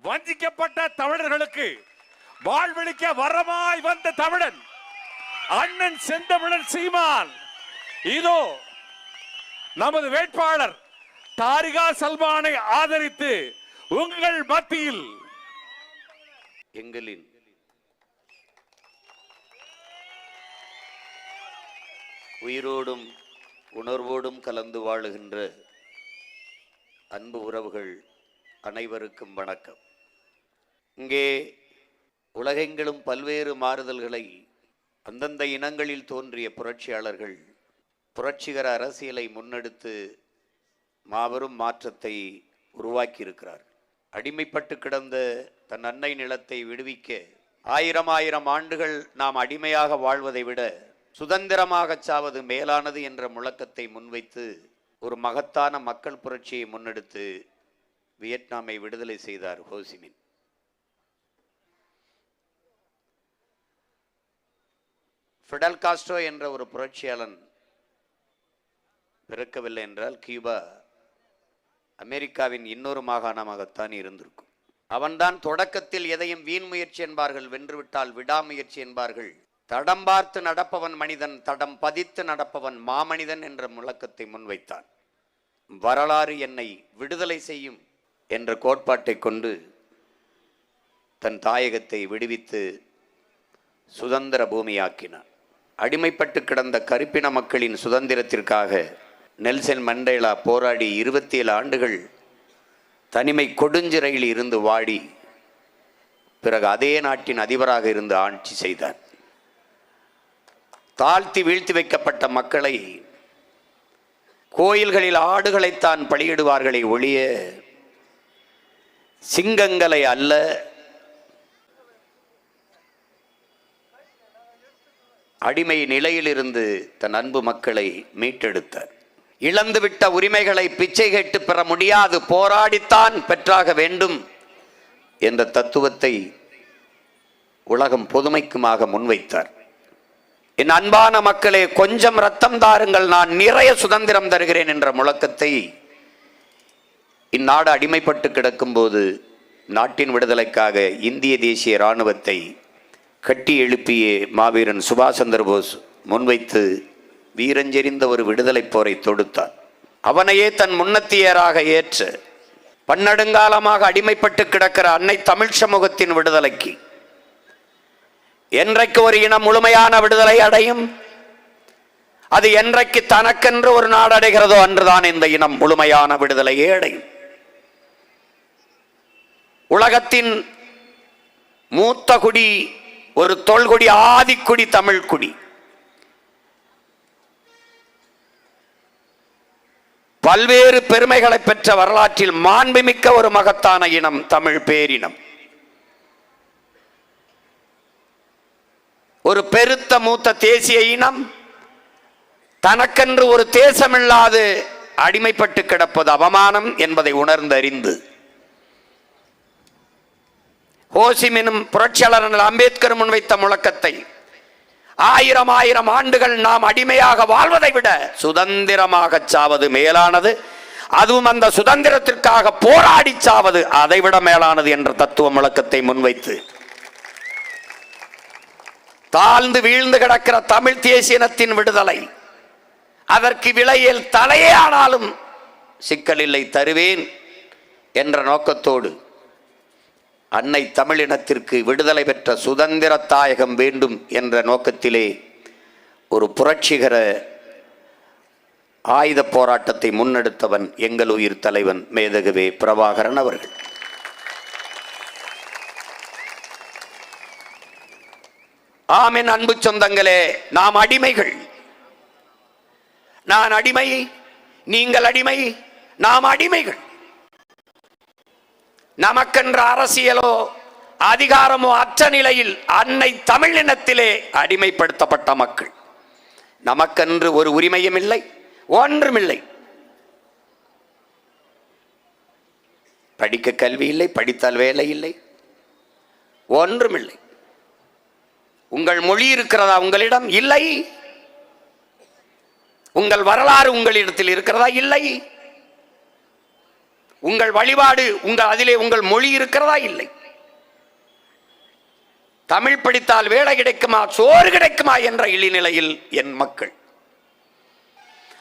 வஞ்சிக்கப்பட்ட தமிழர்களுக்கு வாழ்வளிக்க வரமாய் வந்த தமிழன் அண்ணன் செந்தமிழன் சீமான் இதோ நமது வேட்பாளர் தாரிகா சல்மானை ஆதரித்து உங்கள் மத்தியில் எங்களின் உயிரோடும் உணர்வோடும் கலந்து வாழுகின்ற அன்பு உறவுகள் அனைவருக்கும் வணக்கம். இங்கே உலகெங்கிலும் பல்வேறு மாறுதல்களை அந்தந்த இனங்களில் தோன்றிய புரட்சியாளர்கள் புரட்சிகர அரசியலை முன்னெடுத்து மாபெரும் மாற்றத்தை உருவாக்கியிருக்கிறார்கள். அடிமைப்பட்டு கிடந்த தன் அன்னை நிலத்தை விடுவிக்க ஆயிரம் ஆண்டுகள் நாம் அடிமையாக வாழ்வதை விட சுதந்திரமாக சாவது மேலானது என்ற முழக்கத்தை முன்வைத்து ஒரு மகத்தான மக்கள் புரட்சியை முன்னெடுத்து வியட்நாமை விடுதலை செய்தார் ஹோசிமின். ஃபிடல் காஸ்ட்ரோ என்ற ஒரு புரட்சியாளன் பிறக்கவில்லை என்றால் கியூபா அமெரிக்காவின் இன்னொரு மாகாணமாகத்தான் இருந்திருக்கும். அவன்தான் தொடக்கத்தில் எதையும் வீண் முயற்சி என்பார்கள், வென்றுவிட்டால் விடாமுயற்சி என்பார்கள். தடம் பார்த்து நடப்பவன் மனிதன், தடம் பதித்து நடப்பவன் மாமனிதன் என்ற முழக்கத்தை முன்வைத்தான். வரலாறு என்னை விடுதலை செய்யும் என்ற கோட்பாட்டை கொண்டு தன் தாயகத்தை விடுவித்து சுதந்திர பூமியாக்கினான். அடிமைப்பட்டு கிடந்த கருப்பின மக்களின் சுதந்திரத்திற்காக நெல்சன் மண்டேலா போராடி 27 ஆண்டுகள் தனிமை கொடுஞ்சிறையில் இருந்து வாடி பிறகு அதே நாட்டின் அதிபராக இருந்து ஆட்சி செய்தார். தாழ்த்தி வீழ்த்தி வைக்கப்பட்ட மக்களை கோயில்களில் ஆடுகளைத்தான் பலியிடுவார்களை ஒழிய சிங்கங்களை அல்ல. அடிமை நிலையிலிருந்து தன் அன்பு மக்களை மீட்டெடுத்தார். இழந்துவிட்ட உரிமைகளை பிச்சை கேட்டு பெற முடியாது, போராடித்தான் பெற்றாக வேண்டும் என்ற தத்துவத்தை உலகம் பொதுமைக்குமாக முன்வைத்தார். என் அன்பான மக்களே, கொஞ்சம் ரத்தம் தாருங்கள், நான் நிறைய சுதந்திரம் தருகிறேன் என்ற முழக்கத்தை இந்நாடு அடிமைப்பட்டு கிடக்கும் போது நாட்டின் விடுதலைக்காக இந்திய தேசிய இராணுவத்தை கட்டி எழுப்பிய மாவீரன் சுபாஷ் சந்திர போஸ் முன்வைத்து வீரஞ்செறிந்த ஒரு விடுதலை போரை தொடுத்தார். அவனையே தன் முன்னத்தியராக ஏற்று பன்னெடுங்காலமாக அடிமைப்பட்டு கிடக்கிற அன்னை தமிழ் சமூகத்தின் விடுதலைக்கு என்றைக்கு ஒரு இனம் முழுமையான விடுதலை அடையும், அது என்றைக்கு தனக்கென்று ஒரு நாடு அடைகிறதோ அன்றுதான் இந்த இனம் முழுமையான விடுதலையே அடையும். உலகத்தின் மூத்த குடி, ஒரு தொல்குடி, ஆதிக்குடி தமிழ் குடி. பல்வேறு பெருமைகளை பெற்ற வரலாற்றில் மாண்புமிக்க ஒரு மகத்தான இனம் தமிழ் பேரினம். ஒரு பெருத்த மூத்த தேசிய இனம் தனக்கென்று ஒரு தேசமில்லாது அடிமைப்பட்டு கிடப்பது அவமானம் என்பதை உணர்ந்தறிந்து ஹோசிமினும் புரட்சியாளர் அம்பேத்கர் முன்வைத்த முழக்கத்தை ஆயிரம் ஆண்டுகள் நாம் அடிமையாக வாழ்வதை விட சுதந்திரமாக சாவது மேலானது, அதுவும் அந்த சுதந்திரத்திற்காக போராடி சாவது அதைவிட மேலானது என்ற தத்துவ முழக்கத்தை முன்வைத்து தாழ்ந்து வீழ்ந்து கிடக்கிற தமிழ் தேசியனத்தின் விடுதலை, அதற்கு விலையில் தலையே ஆனாலும் சிக்கலில்லை தருவேன் என்ற நோக்கத்தோடு அன்னை தமிழினத்திற்கு விடுதலை பெற்ற சுதந்திர தாயகம் வேண்டும் என்ற நோக்கத்திலே ஒரு புரட்சிகர ஆயுத போராட்டத்தை முன்னெடுத்தவன் எங்கள் உயிர் தலைவன் மேதகுவே பிரபாகரன் அவர்கள். ஆமென். அன்பு சொந்தங்களே, நாம் அடிமைகள். நான் அடிமை, நீங்கள் அடிமை, நாம் அடிமைகள். நமக்கென்ற அரசியலோ அதிகாரமோ அற்ற நிலையில் அன்னை தமிழினத்திலே அடிமைப்படுத்தப்பட்ட மக்கள். நமக்கென்று ஒரு உரிமையும் இல்லை, ஒன்றுமில்லை. படிக்க கல்வி இல்லை, படித்தால் வேலை இல்லை, ஒன்றுமில்லை. உங்கள் மொழி இருக்கிறதா உங்களிடம்? இல்லை. உங்கள் வரலாறு உங்களிடத்தில் இருக்கிறதா? இல்லை. உங்கள் வழிபாடு அதிலே உங்கள் மொழி இருக்கிறதா? இல்லை. தமிழ் படித்தால் வேலை கிடைக்குமா, சோறு கிடைக்குமா என்ற இழிநிலையில் என் மக்கள்.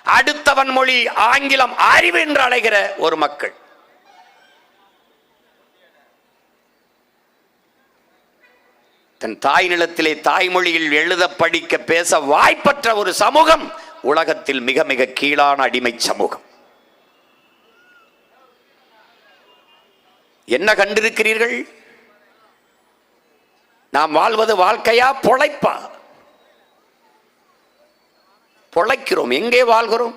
அடுத்தவன் மொழி ஆங்கிலம் அறிவு என்று அழைகிற ஒரு மக்கள். தன் தாய் நிலத்திலே தாய்மொழியில் எழுத படிக்க பேச வாய்ப்பற்ற ஒரு சமூகம் உலகத்தில் மிக மிக கீழான அடிமை சமூகம். என்ன கண்டிருக்கிறீர்கள்? நாம் வாழ்வது வாழ்க்கையா, பொழைப்பா? பொழைக்கிறோம். எங்கே வாழ்கிறோம்?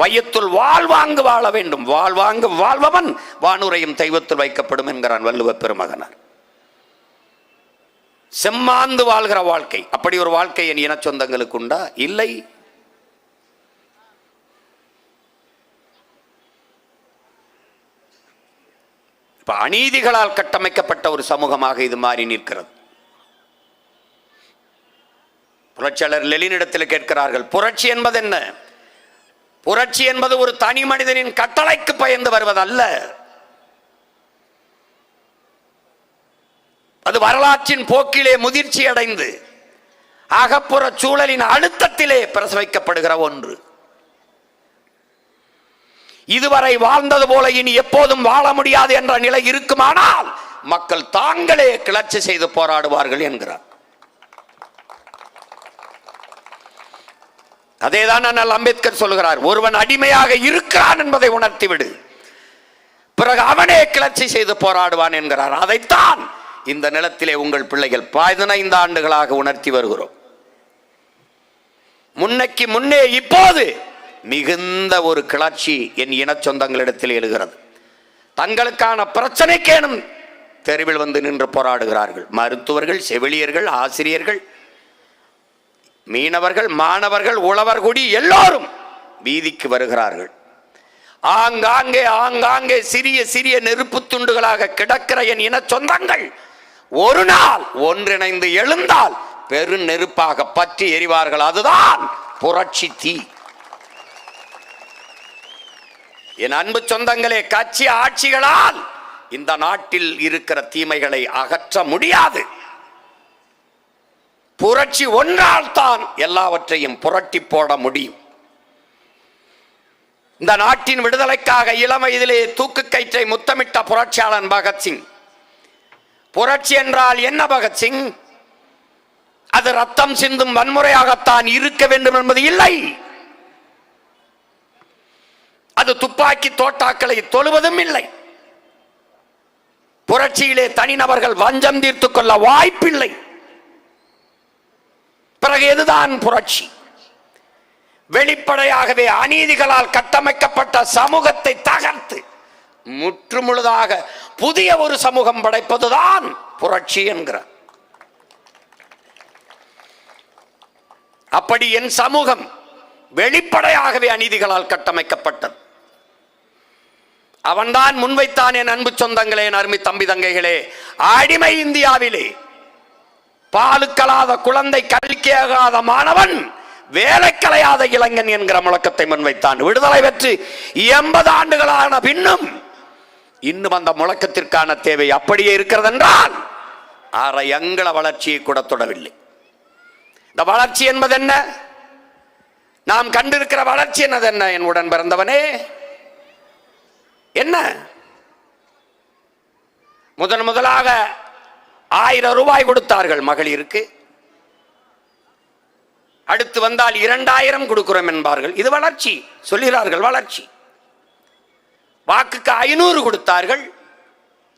வையத்துள் வாழ்வாங்கு வாழ வேண்டும். வாழ்வாங்கு வாழ்பவன் வானுரையும் தெய்வத்தில் வைக்கப்படும் என்கிறான் வள்ளுவ பெருமகனார். செம்மாந்து வாழ்கிற வாழ்க்கை, அப்படி ஒரு வாழ்க்கை என் இன சொந்தங்களுக்கு உண்டா? இல்லை. அநீதிகளால் கட்டமைக்கப்பட்ட ஒரு சமூகமாக இது மாறி நிற்கிறது. புரட்சியாளர் லெனினிடத்தில் கேட்கிறார்கள், புரட்சி என்பது என்ன? புரட்சி என்பது ஒரு தனி மனிதனின் கட்டளைக்கு பயந்து வருவதல்ல. அது வரலாற்றின் போக்கிலே முதிர்ச்சி அடைந்து அகப்புற சூழலின் அழுத்தத்திலே பிரசவிக்கப்படுகிற ஒன்று. இதுவரை வாழ்ந்தது போல இனி எப்போதும் வாழ முடியாது என்ற நிலை இருக்குமானால் மக்கள் தாங்களே கிளர்ச்சி செய்து போராடுவார்கள் என்கிறார். அதேதான் அண்ணல் அம்பேத்கர் சொல்கிறார், ஒருவன் அடிமையாக இருக்கிறான் என்பதை உணர்த்திவிடு, பிறகு அவனே கிளர்ச்சி செய்து போராடுவான் என்கிறார். அதைத்தான் இந்த நிலத்திலே உங்கள் பிள்ளைகள் 15 ஆண்டுகளாக உணர்த்தி வருகிறோம். முன்னைக்கு முன்னே இப்போது மிகுந்த ஒரு கிளர்ச்சி என் இன சொந்தங்களிடத்தில் எழுகிறது. தங்களுக்கான பிரச்சனைக்கேனும் தெருவில் வந்து நின்று போராடுகிறார்கள். மருத்துவர்கள், செவிலியர்கள், ஆசிரியர்கள், மீனவர்கள், மாணவர்கள், உழவர்குடி எல்லோரும் வீதிக்கு வருகிறார்கள். ஆங்காங்கே ஆங்காங்கே சிறிய சிறிய நெருப்பு துண்டுகளாக கிடக்கிற என் இன சொந்தங்கள் ஒரு நாள் ஒன்றிணைந்து எழுந்தால் பெரு நெருப்பாக பற்றி எரிவார்கள். அதுதான் புரட்சி தீ. என் அன்பு சொந்தங்களே, கட்சி ஆட்சிகளால் இந்த நாட்டில் இருக்கிற தீமைகளை அகற்ற முடியாது. புரட்சி ஒன்றால் தான் எல்லாவற்றையும் புரட்டி போட முடியும். இந்த நாட்டின் விடுதலைக்காக இளம் வயதிலே தூக்கு கயிற்றை முத்தமிட்ட புரட்சியாளன் பகத்சிங். புரட்சி என்றால் என்ன பகத்சிங்? அது ரத்தம் சிந்தும் வன்முறையாகத்தான் இருக்க வேண்டும் என்பது இல்லை. அது துப்பாக்கி தோட்டாக்களை தொழுவதும் இல்லை. புரட்சியிலே தனிநபர்கள் வஞ்சம் தீர்த்துக் கொள்ள வாய்ப்பில்லை. பிறகு எதுதான் புரட்சி? வெளிப்படையாகவே அநீதிகளால் கட்டமைக்கப்பட்ட சமூகத்தை தகர்த்து முற்றுமுழுதாக புதிய ஒரு சமூகம் படைப்பதுதான் புரட்சி என்கிறார். அப்படி என் சமூகம் வெளிப்படையாகவே அநீதிகளால் கட்டமைக்கப்பட்டது. அவன்தான் முன்வைத்தான். என் அன்பு சொந்தங்களே, என் அருமை தம்பி தங்கைகளே, அடிமை இந்தியாவிலே பாலுக்கலாத குழந்தை, கல்விக்காத மாணவன், வேலை கலையாத இளைஞன் என்கிற முழக்கத்தை முன்வைத்தான். விடுதலை பெற்று 80 ஆண்டுகளான பின்னும் இன்னும் அந்த முழக்கத்திற்கான தேவை அப்படியே இருக்கிறது என்றால் அரை அங்குல வளர்ச்சியை கூட தொடவில்லை. இந்த வளர்ச்சி என்பது என்ன? நாம் கண்டிருக்கிற வளர்ச்சி என்னது? என்ன என் உடன் பிறந்தவனே, என்ன? முதலாக 1000 ரூபாய் கொடுத்தார்கள் மகளிருக்கு. அடுத்து வந்தால் 2000 கொடுக்கிறோம் என்பார்கள். இது வளர்ச்சி சொல்கிறார்கள். வளர்ச்சி. வாக்குக்கு 500 கொடுத்தார்கள்,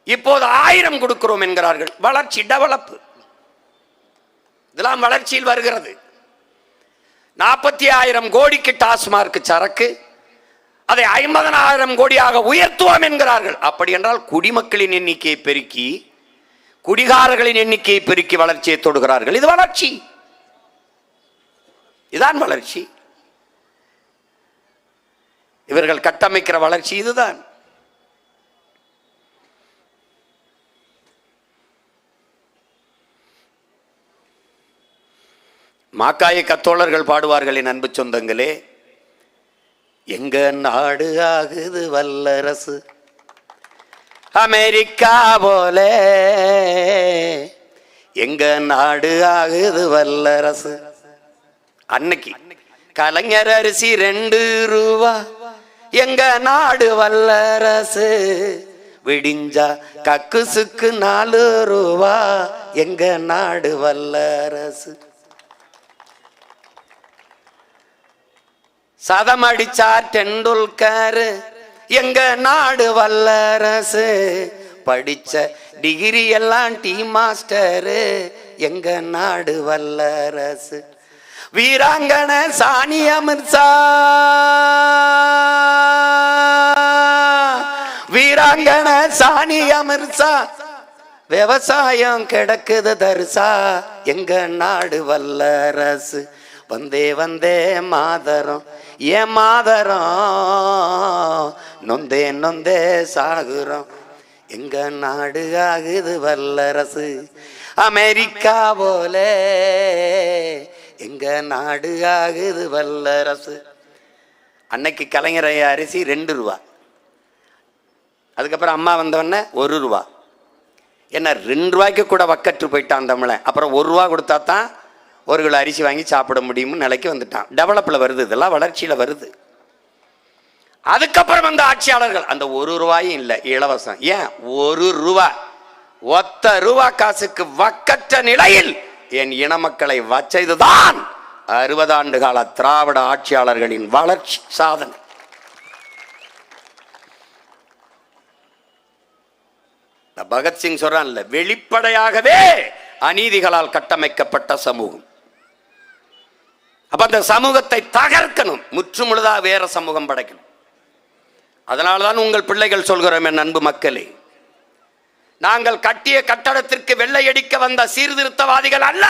இப்போது 1000 கொடுக்கிறோம் என்கிறார்கள். வளர்ச்சி, டெவலப். இதெல்லாம் வளர்ச்சியில் வருகிறது. 40,000 கோடிக்கு டாஸ்மார்க் சரக்கு, அதை 50,000 கோடியாக உயர்த்துவோம் என்கிறார்கள். அப்படி என்றால் குடிமக்களின் எண்ணிக்கையை பெருக்கி, குடிகாரர்களின் எண்ணிக்கையை பெருக்கி வளர்ச்சியை தொடுகிறார்கள். இது வளர்ச்சி. இதுதான் வளர்ச்சி. இவர்கள் கட்டமைக்கிற வளர்ச்சி இதுதான். மாக்காய கத்தோழர்கள் பாடுவார்கள், என் அன்பு சொந்தங்களே, எங்க நாடு ஆகுது வல்லரசு அமெரிக்கா போல, எங்க நாடு ஆகுது வல்லரசு. அன்னைக்கு கலைஞர் அரிசி 2 ரூபா, எங்க நாடு வல்லரசு. விடிஞ்சா கக்குசுக்கு 4 ரூபா, எங்க நாடு வல்லரசு. சதம் அடிச்சார் டெண்டுல்கர், எங்க நாடு வல்லரசு. படிச்ச டிகிரி எல்லாம் டீ மாஸ்டரு, எங்க நாடு வல்லரசு. வீராங்கன சானியா மிர்சா, வீராங்கன சானியா மிர்சா. விவசாயம் கிடக்குது தரிசா, எங்க நாடு வல்லரசு. வந்தே வந்தே மாதரம் ஏன் மாதரம், நொந்தே நொந்தே சாகுறோம், எங்க நாடு ஆகுது வல்லரசு அமெரிக்கா போல, எங்க நாடு ஆகுது வல்லரசு. அன்னைக்கு கலைஞர் அரிசி 2 ரூபா, அதுக்கப்புறம் அம்மா வந்தவொடனே 1 ரூபா. என்ன 2 ரூபாய்க்கு கூட வக்கற்று போயிட்டான் தமிழன். அப்புறம் 1 ரூபா கொடுத்தா தான் 1 கிலோ அரிசி வாங்கி சாப்பிட முடியும்னு நிலைக்கு வந்துட்டான். டெவலப்பில் வருது, இதெல்லாம் வளர்ச்சியில் வருது. அதுக்கப்புறம் வந்த ஆட்சியாளர்கள் அந்த 1 ரூபாயும் இல்லை, இலவசம். ஏன் 1 ரூபா, ஒத்த ரூபா காசுக்கு வக்கற்ற நிலையில் என் இன மக்களை வச்சதுதான் 60 ஆண்டு கால திராவிட ஆட்சியாளர்களின் வளர்ச்சி சாதனை. பகத்சிங் சொல்றான்ல, வெளிப்படையாகவே அநீதிகளால் கட்டமைக்கப்பட்ட சமூகம். அப்ப அந்த சமூகத்தை தகர்க்கணும், முற்றுமுழுதாக வேற சமூகம் படைக்கணும். அதனால்தான் உங்கள் பிள்ளைகள் சொல்கிறோம், என் அன்பு மக்களே, நாங்கள் கட்டிய கட்டடத்திற்கு வெள்ளையடிக்க வந்த சீர்திருத்தவாதிகள் அல்ல.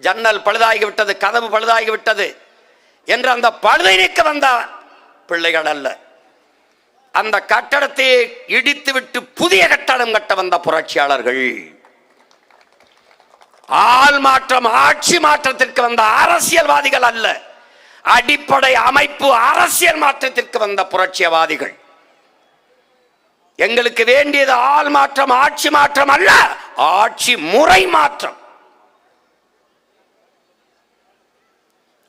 ஜன்னல் பழுதாகிவிட்டது, கதவு பழுதாகிவிட்டது என்று அந்த பழுதை நீக்க வந்த பிள்ளைகள் அல்ல. அந்த கட்டடத்தை இடித்துவிட்டு புதிய கட்டடம் கட்ட வந்த புரட்சியாளர்கள். ஆள் மாற்றம், ஆட்சி மாற்றத்திற்கு வந்த அரசியல்வாதிகள் அல்ல, அடிப்படை அமைப்பு அரசியல் மாற்றத்திற்கு வந்த புரட்சியவாதிகள். எங்களுக்கு வேண்டியது ஆள் மாற்றம், ஆட்சி மாற்றம் அல்ல, ஆட்சி முறை மாற்றம்.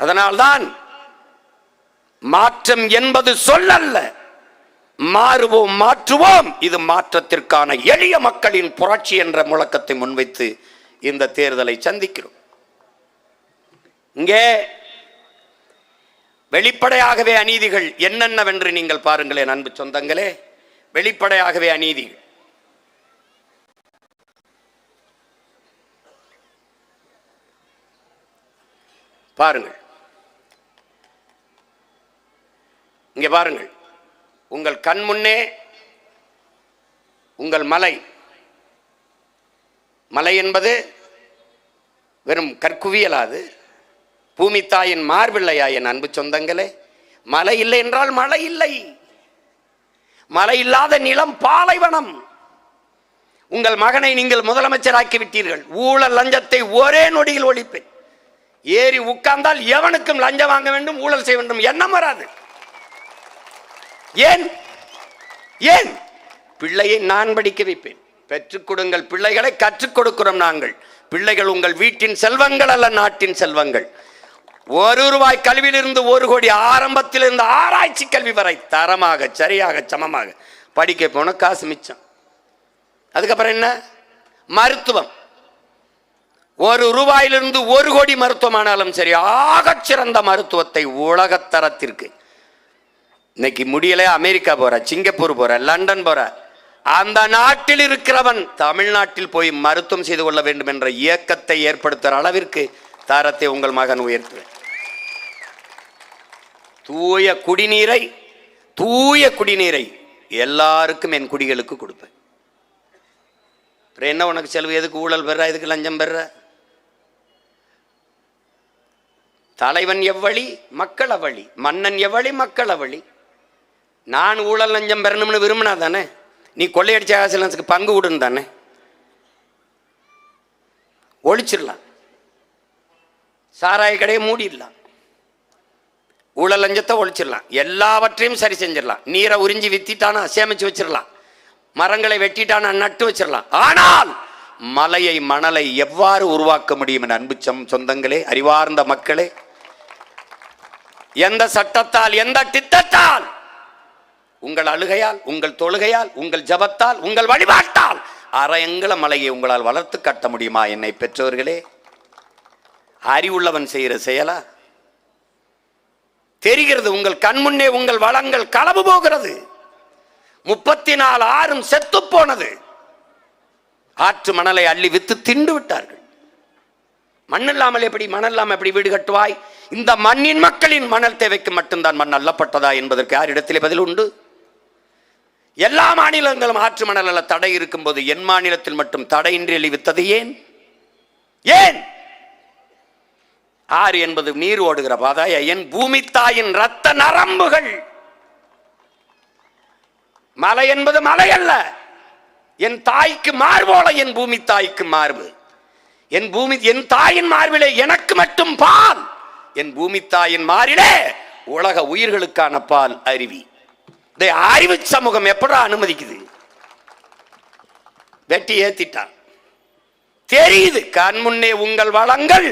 அதனால்தான் மாற்றம் என்பது சொல்லல்ல, மாறுவோம் மாற்றுவோம், இது மாற்றத்திற்கான எளிய மக்களின் புரட்சி என்ற முழக்கத்தை முன்வைத்து இந்த தேர்தலை சந்திக்கிறோம். இங்கே வெளிப்படையாகவே அநீதிகள் என்னென்னவென்று நீங்கள் பாருங்களேன் அன்பு சொந்தங்களே. வெளிப்படையாகவே அநீதிகள். பாருங்கள், இங்கே பாருங்கள், உங்கள் கண் முன்னே உங்கள் மலை, மலை என்பது வெறும் கற்குவியலாது, பூமி தாயின் மார்பிள்ளையா என் அன்பு சொந்தங்களே. மலை இல்லை என்றால் மழை இல்லை. மழை இல்லாத நிலம் பாலைவனம். உங்கள் மகனை நீங்கள் முதலமைச்சராக்கி விட்டீர்கள். ஊழல் லஞ்சத்தை ஒரே நொடியில் ஒழிப்பேன். ஏறி உட்கார்ந்தால் எவனுக்கும் லஞ்சம் வாங்க வேண்டும், ஊழல் செய்ய வேண்டும் எண்ணம் வராது. ஏன் ஏன் பிள்ளையை நான் படிக்க வைப்பேன். பெற்றுக் கொடுங்கள் பிள்ளைகளை, கற்றுக் கொடுக்கிறோம் நாங்கள். பிள்ளைகள் உங்கள் வீட்டின் செல்வங்கள் அல்ல, நாட்டின் செல்வங்கள். 1 ரூபாய் கல்வியிலிருந்து 1 கோடி, ஆரம்பத்திலிருந்து ஆராய்ச்சி கல்வி வரை தரமாக சரியாக சமமாக படிக்க போன காசு மிச்சம். அதுக்கப்புறம் என்ன? மருத்துவம். 1 ரூபாயிலிருந்து 1 கோடி மருத்துவமானாலும் சரி, ஆகச் சிறந்த மருத்துவத்தை உலகத்தரத்திற்கு. இன்னைக்கு முடியல, அமெரிக்கா போற, சிங்கப்பூர் போற, லண்டன் போற, அந்த நாட்டில் இருக்கிறவன் தமிழ்நாட்டில் போய் மருத்துவம் செய்து கொள்ள வேண்டும் என்ற இயக்கத்தை ஏற்படுத்துகிற அளவிற்கு தரத்தை உங்கள் மகன் உயர்த்துவேன். தூய குடிநீரை எல்லாருக்கும் என் குடிகளுக்கு கொடுப்பேன். என்ன உனக்கு செலவு? எதுக்கு ஊழல் பெற, எதுக்கு லஞ்சம் பெற? தலைவன் எவ்வழி, மக்கள் அவ்வழி. மன்னன் எவ்வழி, மக்கள் அவ்வழி. நான் ஊழல் லஞ்சம் பெறணும்னு விரும்பினா தானே நீ கொள்ளையடிச்ச காசுக்கு பங்கு விடுன்னு தானே ஒழிச்சிடலாம். சாராய கடையை மூடிடலாம். ஊழல் லஞ்சத்தை ஒழிச்சிடலாம், எல்லாவற்றையும் சரி செஞ்சிடலாம். நீரை உறிஞ்சி வித்திட்டானா சேமிச்சு வச்சிடலாம், மரங்களை வெட்டிட்டானா நட்டு வச்சிடலாம். ஆனால் மலையை மணலை எவ்வாறு உருவாக்க முடியும் என் அன்பு சொந்தங்களே, அறிவார்ந்த மக்களே? எந்த சட்டத்தால், எந்த திட்டத்தால்? உங்கள் அழுகையால், உங்கள் தொழுகையால், உங்கள் ஜபத்தால், உங்கள் வழிபாட்டால் அரையங்கள மலையை உங்களால் வளர்த்து கட்ட முடியுமா? என்னை பெற்றவர்களே, அறிவுள்ளவன் செய்கிற செயலா? தெரிகிறது, உங்கள் கண்முன்னே உங்கள் வளங்கள் களவு போகிறது. 34 ஆறும் செத்து போனது. ஆற்று மணலை அள்ளி வித்து திண்டு விட்டார்கள். மண் இல்லாமல் எப்படி, மணல் இல்லாமல் எப்படி வீடு கட்டுவாய்? இந்த மண்ணின் மக்களின் மணல் தேவைக்கு மட்டும்தான் மண் அள்ளப்பட்டதா என்பதற்கு யாரிடத்திலே பதில் உண்டு? எல்லா மாநிலங்களும் ஆற்று மணல் தடை இருக்கும் போது என் மாநிலத்தில் மட்டும் தடையின்றி அழிவித்தது ஏன்? ஏன்? ஆறு என்பது நீர் ஓடுகிற பாதாய என் பூமி தாயின் ரத்த நரம்புகள். மலை என்பது மலை அல்ல, என் தாய்க்கு மார்போல என் பூமி தாய்க்கு மார்பு. என் தாயின் மார்பிலே எனக்கு மட்டும் பால், என் பூமி தாயின் மாறிலே உலக உயிர்களுக்கான பால் அருவி. இதை அறிவு சமூகம் எப்படா அனுமதிக்குது? வெட்டி ஏத்திட்டான். தெரியுது, கண் முன்னே உங்கள் வளங்கள்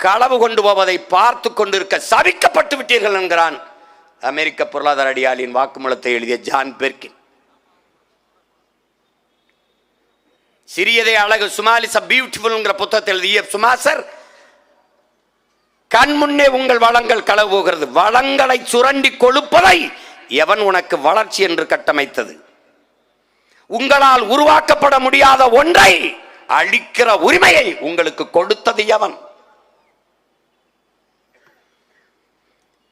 களவு கொண்டு போவதை பார்த்து கொண்டிருக்க சபிக்கப்பட்டு விட்டீர்கள் என்கிறான் அமெரிக்க பொருளாதார அடியாளின் வாக்குமூலத்தை எழுதிய ஜான் பெர்கின். சிறியதே அழகு, சுமாலிஸ் பியூட்டிஃபுல் புத்தகத்தில் எழுதிய சுமாசர், கண் முன்னே உங்கள் வளங்கள் களவு போகிறது. வளங்களை சுரண்டி கொழுப்பதை எவன் உனக்கு வளர்ச்சி என்று கட்டமைத்தது? உங்களால் உருவாக்கப்பட முடியாத ஒன்றை அழிக்கிற உரிமையை உங்களுக்கு கொடுத்தது எவன்?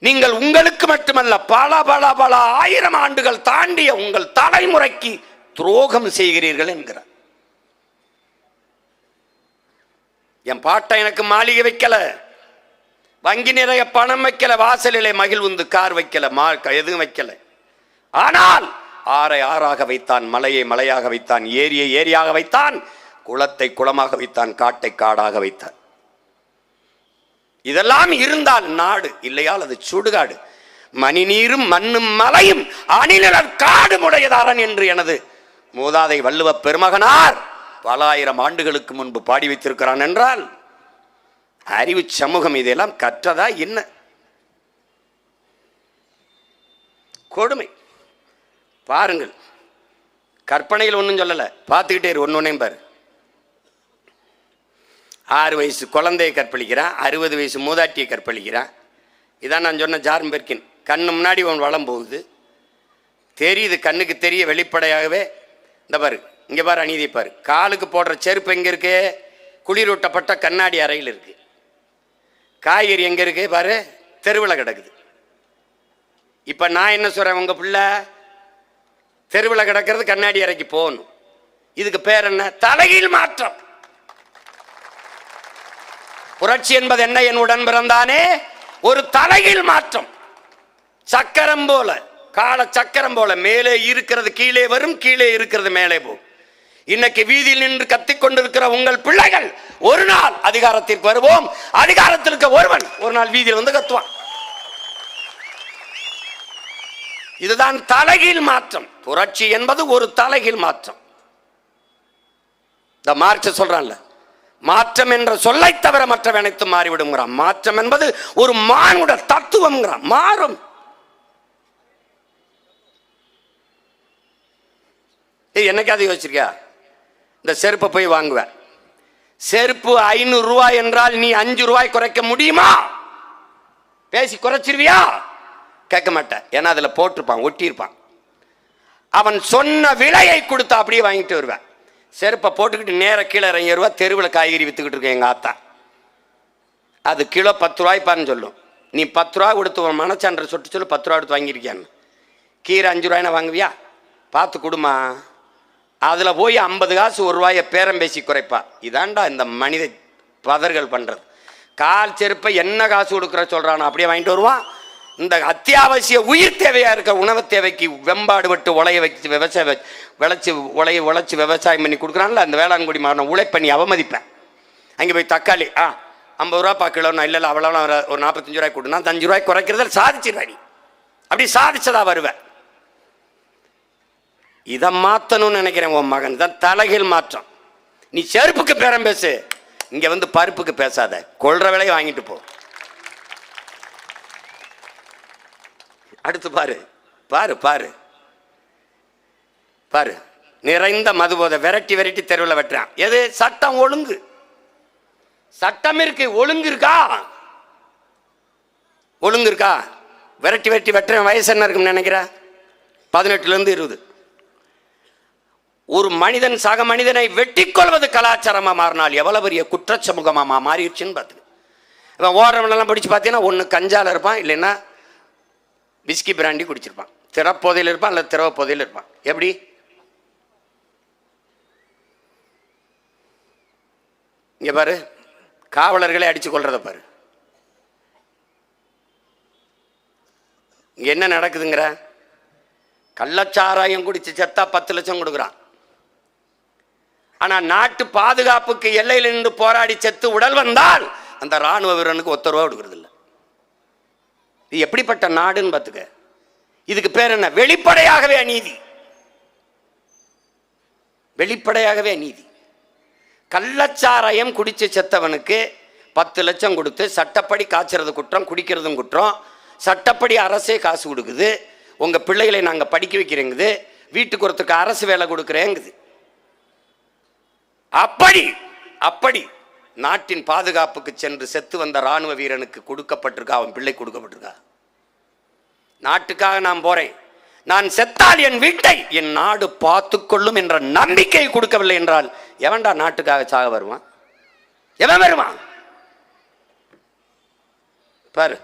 நீங்கள் உங்களுக்கு மட்டுமல்ல, பல பல பல ஆயிரம் ஆண்டுகள் தாண்டிய உங்கள் தலைமுறைக்கு துரோகம் செய்கிறீர்கள் என்கிறார். என் பாட்டை எனக்கு மாளிகை வைக்கல, வங்கி நிறைய பணம் வைக்கல, வாசலிலே மகிழ்வுந்து கார் வைக்கல, எதுவும் வைக்கல. ஆனால் ஆறை ஆறாக வைத்தான், மலையை மலையாக வைத்தான், ஏரியை ஏரியாக வைத்தான், குளத்தை குளமாக வைத்தான், காட்டை காடாக வைத்தான். இதெல்லாம் இருந்தால் நாடு, இல்லையால் அது சுடுகாடு. மணி நீரும் மண்ணும் மலையும் அணிநிழல் காடு முடையதாரன் என்று எனது மூதாதை வள்ளுவ பெருமகனார் பல ஆயிரம் ஆண்டுகளுக்கு முன்பு பாடி வைத்திருக்கிறான் என்றால் அறிவு சமூகம் இதெல்லாம் கற்றதா என்ன? கொடுமை பாருங்கள். கற்பனையில் ஒன்றும் சொல்லலை, பார்த்துக்கிட்டே இரு, ஒன்னொன்னையும் பாரு. 6 வயசு குழந்தையை கற்பழிக்கிறான், 60 வயசு மூதாட்டியை கற்பழிக்கிறான். இதான் நான் சொன்ன ஜான் பெர்கின். கண்ணு முன்னாடி அவன் வளம் போகுது, தெரியுது, கண்ணுக்கு தெரிய வெளிப்படையாகவே. இந்த பாரு, இங்கே பாரு, அநீதியை பாரு. காலுக்கு போடுற செருப்பு எங்கே இருக்கு? குளிரூட்டப்பட்ட கண்ணாடி அறையில் இருக்கு. காய்கறி எங்கே இருக்கு பாரு? தெருவில் கிடக்குது. இப்போ நான் என்ன சொல்கிறேன், உங்கள் பிள்ளை தெருவில் கிடக்கிறது கண்ணாடி அறைக்கு போகணும். இதுக்கு பேர் என்ன? தலைகீழ் மாற்றம். புரட்சி என்பது என்ன? என் உடன் பிறந்தானே, ஒரு தலைகீழ் மாற்றம். சக்கரம் போல, கால சக்கரம் போல, மேலே இருக்கிறது கீழே வரும், கீழே இருக்கிறது மேலே போகும். இன்னைக்கு வீதியில் நின்று கத்திக்கொண்டிருக்கிற உங்கள் பிள்ளைகள் ஒரு நாள் அதிகாரத்திற்கு வருவோம், அதிகாரத்தில் இருக்க ஒருவன் ஒரு நாள் வீதியில் வந்து கத்துவான். இதுதான் தலைகீழ் மாற்றம். புரட்சி என்பது ஒரு தலைகீழ் மாற்றம். இந்த மார்க்ஸ் சொல்றான்ல, மாற்றம் என்ற சொல்லை தவிர மற்ற அனைத்தும் மாறிவிடும். மாற்றம் என்பது ஒரு மானுட தத்துவம். மாறும். என்னைக்காவது யோசிச்சிருக்கியா? இந்த செருப்பை போய் வாங்குவேன், செருப்பு 500 ரூபாய் என்றால் நீ 5 ரூபாய் குறைக்க முடியுமா? பேசி குறைச்சிருவியா? கேட்க மாட்டேன். ஏன்னா அதில் போட்டிருப்பான், ஒட்டியிருப்பான். அவன் சொன்ன விலையை கொடுத்து அப்படியே வாங்கிட்டு வருவேன். செருப்பை போட்டுக்கிட்டு நேர கீழே இறங்கி வருவா. தெருவில் காய்கறி வித்துக்கிட்டு இருக்கேன் எங்கள் ஆத்தா. அது கிலோ 10 ரூபாய்ப்பான்னு சொல்லும். நீ 10 ரூபா கொடுத்து உன் மனச்சான்ற சொட்டு சொல்லு, 10 ரூபா எடுத்து வாங்கியிருக்கியான்னு. கீரை 5 ரூபாய்னா வாங்குவியா? பார்த்து கொடுமா. அதில் போய் 50 காசு 1 ரூபாயை பேரம் பேசி குறைப்பா. இதாண்டா இந்த மனித பதர்கள் பண்ணுறது. கால் செருப்பை என்ன காசு கொடுக்குற சொல்கிறானோ அப்படியே வாங்கிட்டு வருவான். இந்த அத்தியாவசிய உயிர் தேவையாக இருக்க உணவு தேவைக்கு வெம்பாடு விட்டு உலைய வச்சு விவசாயம் உழைச்சி விவசாயம் பண்ணி கொடுக்குறான்ல, அந்த வேளாண்குடி மாவட்டம் உழைப்பண்ணி அவமதிப்பேன். அங்கே போய் தக்காளி 50 ரூபா கிலோன்னா இல்லை அவ்வளோ ஒரு 45 ரூபாய் கொடுனா 5 ரூபாய் குறைக்கிறத சாதிச்சிருவாடி. அப்படி சாதிச்சதா வருவேன். இதை மாற்றணும்னு நினைக்கிறேன். உன் மகன் தான் தலைகீழ் மாற்றம். நீ செருப்புக்கு பேரம் பேசு, இங்க வந்து பருப்புக்கு பேசாத. கொள்ற விலையை வாங்கிட்டு போ. அடுத்து பாரு பாரு பாரு பாரு, நிறைந்த மதுபோதை விரட்டி விரட்டி தெருவில் வெட்டுறான். எது? சட்டம் ஒழுங்கு. சட்டம் இருக்கு, ஒழுங்கு இருக்கா? ஒழுங்கு இருக்கா? விரட்டி விரட்டி வெட்டுறேன். வயசு என்ன இருக்குன்னு நினைக்கிற? 18 to 20. ஒரு மனிதன் சக மனிதனை வெட்டிக் கொள்வது கலாச்சாரமா மாறினால் எவ்வளவு பெரிய குற்றச்சமூகமா மாறிடுச்சுன்னு பார்த்து. இவன் ஓடுறவனெல்லாம் படிச்சு பார்த்தீங்கன்னா ஒன்று கஞ்சால இருப்பான், இல்லைன்னா விஸ்கி பிராண்டி குடிச்சிருப்பான். திறப்போதையில் இருப்பான், இல்லை திரவ போதையில் இருப்பான். எப்படி? இங்க பாரு, காவலர்களை அடிச்சு கொள்றத பாரு. இங்க என்ன நடக்குதுங்கிற? கள்ளச்சாராயம் குடிச்சு செத்தா 10 லட்சம் கொடுக்குறான். ஆனா நாட்டு பாதுகாப்புக்கு எல்லையில் நின்று போராடி செத்து உடல் வந்தால் அந்த ராணுவ வீரனுக்கு 1 ரூபா கொடுக்கறது இல்லை. இது எப்படிப்பட்ட நாடுன்னு பார்த்துக்க. இதுக்கு பேர் என்ன? வெளிப்படையாகவே அநீதி. வெளிப்படையாகவே அநீதி. கள்ளச்சாராயம் குடிச்சு செத்தவனுக்கு 10 லட்சம் கொடுத்து சட்டப்படி காய்ச்சறது குற்றம், குடிக்கிறதும் குற்றம். சட்டப்படி அரசே காசு கொடுக்குது. உங்க பிள்ளைகளை நாங்க படிக்க வைக்கிறேங்குது, வீட்டுக்கு ஒருத்தருக்கு அரசு வேலை கொடுக்குறேங்குது. அப்படி அப்படி நாட்டின் பாதுகாப்புக்கு சென்று செத்து வந்த ராணுவ வீரனுக்கு கொடுக்கப்பட்டிருக்கா? அவன் பிள்ளை கொடுக்கப்பட்டிருக்கா? நாட்டுக்காக நான் போறேன், நான் செத்தால் என் வீட்டை என் நாடு பார்த்துக்கொள்ளும் என்ற நம்பிக்கை கொடுக்கவில்லை என்றால் எவன்டா நாட்டுக்காக சாக வருவான்? எவன் வருவான்? பாரு,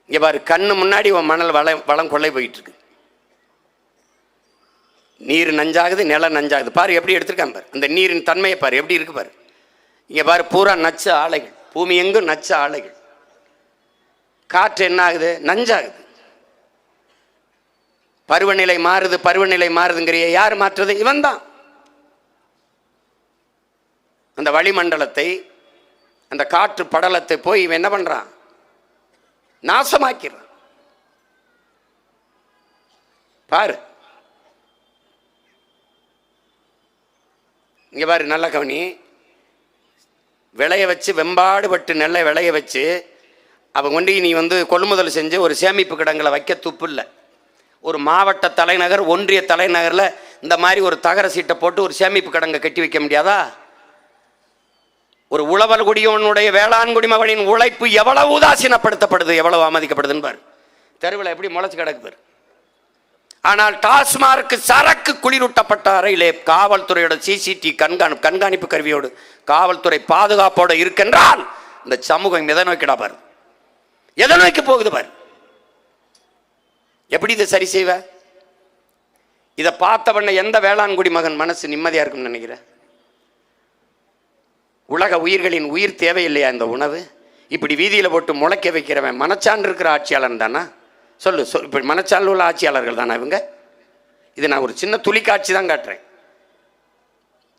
இங்க பாரு, கண்ணு முன்னாடி உன் மணல் வளம் கொள்ளை போயிட்டு இருக்கு. நீர் நஞ்சாகுது, நிலம் நஞ்சாகுது. பாரு எப்படி எடுத்திருக்கான் பாரு. அந்த நீரின் தன்மையை பாரு எப்படி இருக்கு பாரு. இங்க பாரு, பூரா நச்சு ஆலைகள், பூமி எங்கும் நச்சு ஆலைகள். காற்று என்ன ஆகுது? நஞ்சாகுது. பருவநிலை மாறுது, பருவநிலை மாறுதுங்கிறிய யார் மாற்றுறது? இவன் தான். அந்த வளிமண்டலத்தை, அந்த காற்று படலத்தை போய் இவன் என்ன பண்றான்? நாசமாக்கிறான். பாரு, இங்க பாரு, நல்ல கவனி. விளைய வச்சு, வெம்பாடுபட்டு நெல்லை விளைய வச்சு அவங்க கொண்டு நீ வந்து கொள்முதல் செஞ்சு ஒரு சேமிப்பு கிடங்களை வைக்க துப்பு இல்லை. ஒரு மாவட்ட தலைநகர், ஒன்றிய தலைநகரில் இந்த மாதிரி ஒரு தகர சீட்டை போட்டு ஒரு சேமிப்பு கிடங்கை கட்டி வைக்க முடியாதா? ஒரு உழவர் குடியோனுடைய வேளாண் குடிமகனின் உழைப்பு எவ்வளவு உதாசீனப்படுத்தப்படுது, எவ்வளவு அவமதிக்கப்படுதுன்னு பாரு. தெருவில் எப்படி முளைச்சு கிடக்கு பாரு. ஆனால் டாஸ்மார்க் சரக்கு குளிரூட்டப்பட்ட அறையிலே காவல்துறையோட சிசிடிவி கண்காணிப்பு கருவியோடு காவல்துறை பாதுகாப்போடு இருக்கின்றால் இந்த சமூகம் எதை நோக்கிடா பாரு, எதை நோக்கி போகுது பாரு. எப்படி இதை சரி செய்வ? இதை பார்த்தவன எந்த வேளாண் குடிமகன் மனசு நிம்மதியா இருக்கும்னு நினைக்கிற? உலக உயிர்களின் உயிர் தேவையில்லையா இந்த உணவு? இப்படி வீதியில போட்டு முளைக்க வைக்கிறவன் மனச்சான்று இருக்கிற ஆட்சியாளன் தானா? சொல்லு. இப்படி மனச்சான்று உள்ள ஆட்சியாளர்கள் தானே இவங்க? இது நான் ஒரு சின்ன துளி காட்சி தான் காட்டுறேன்.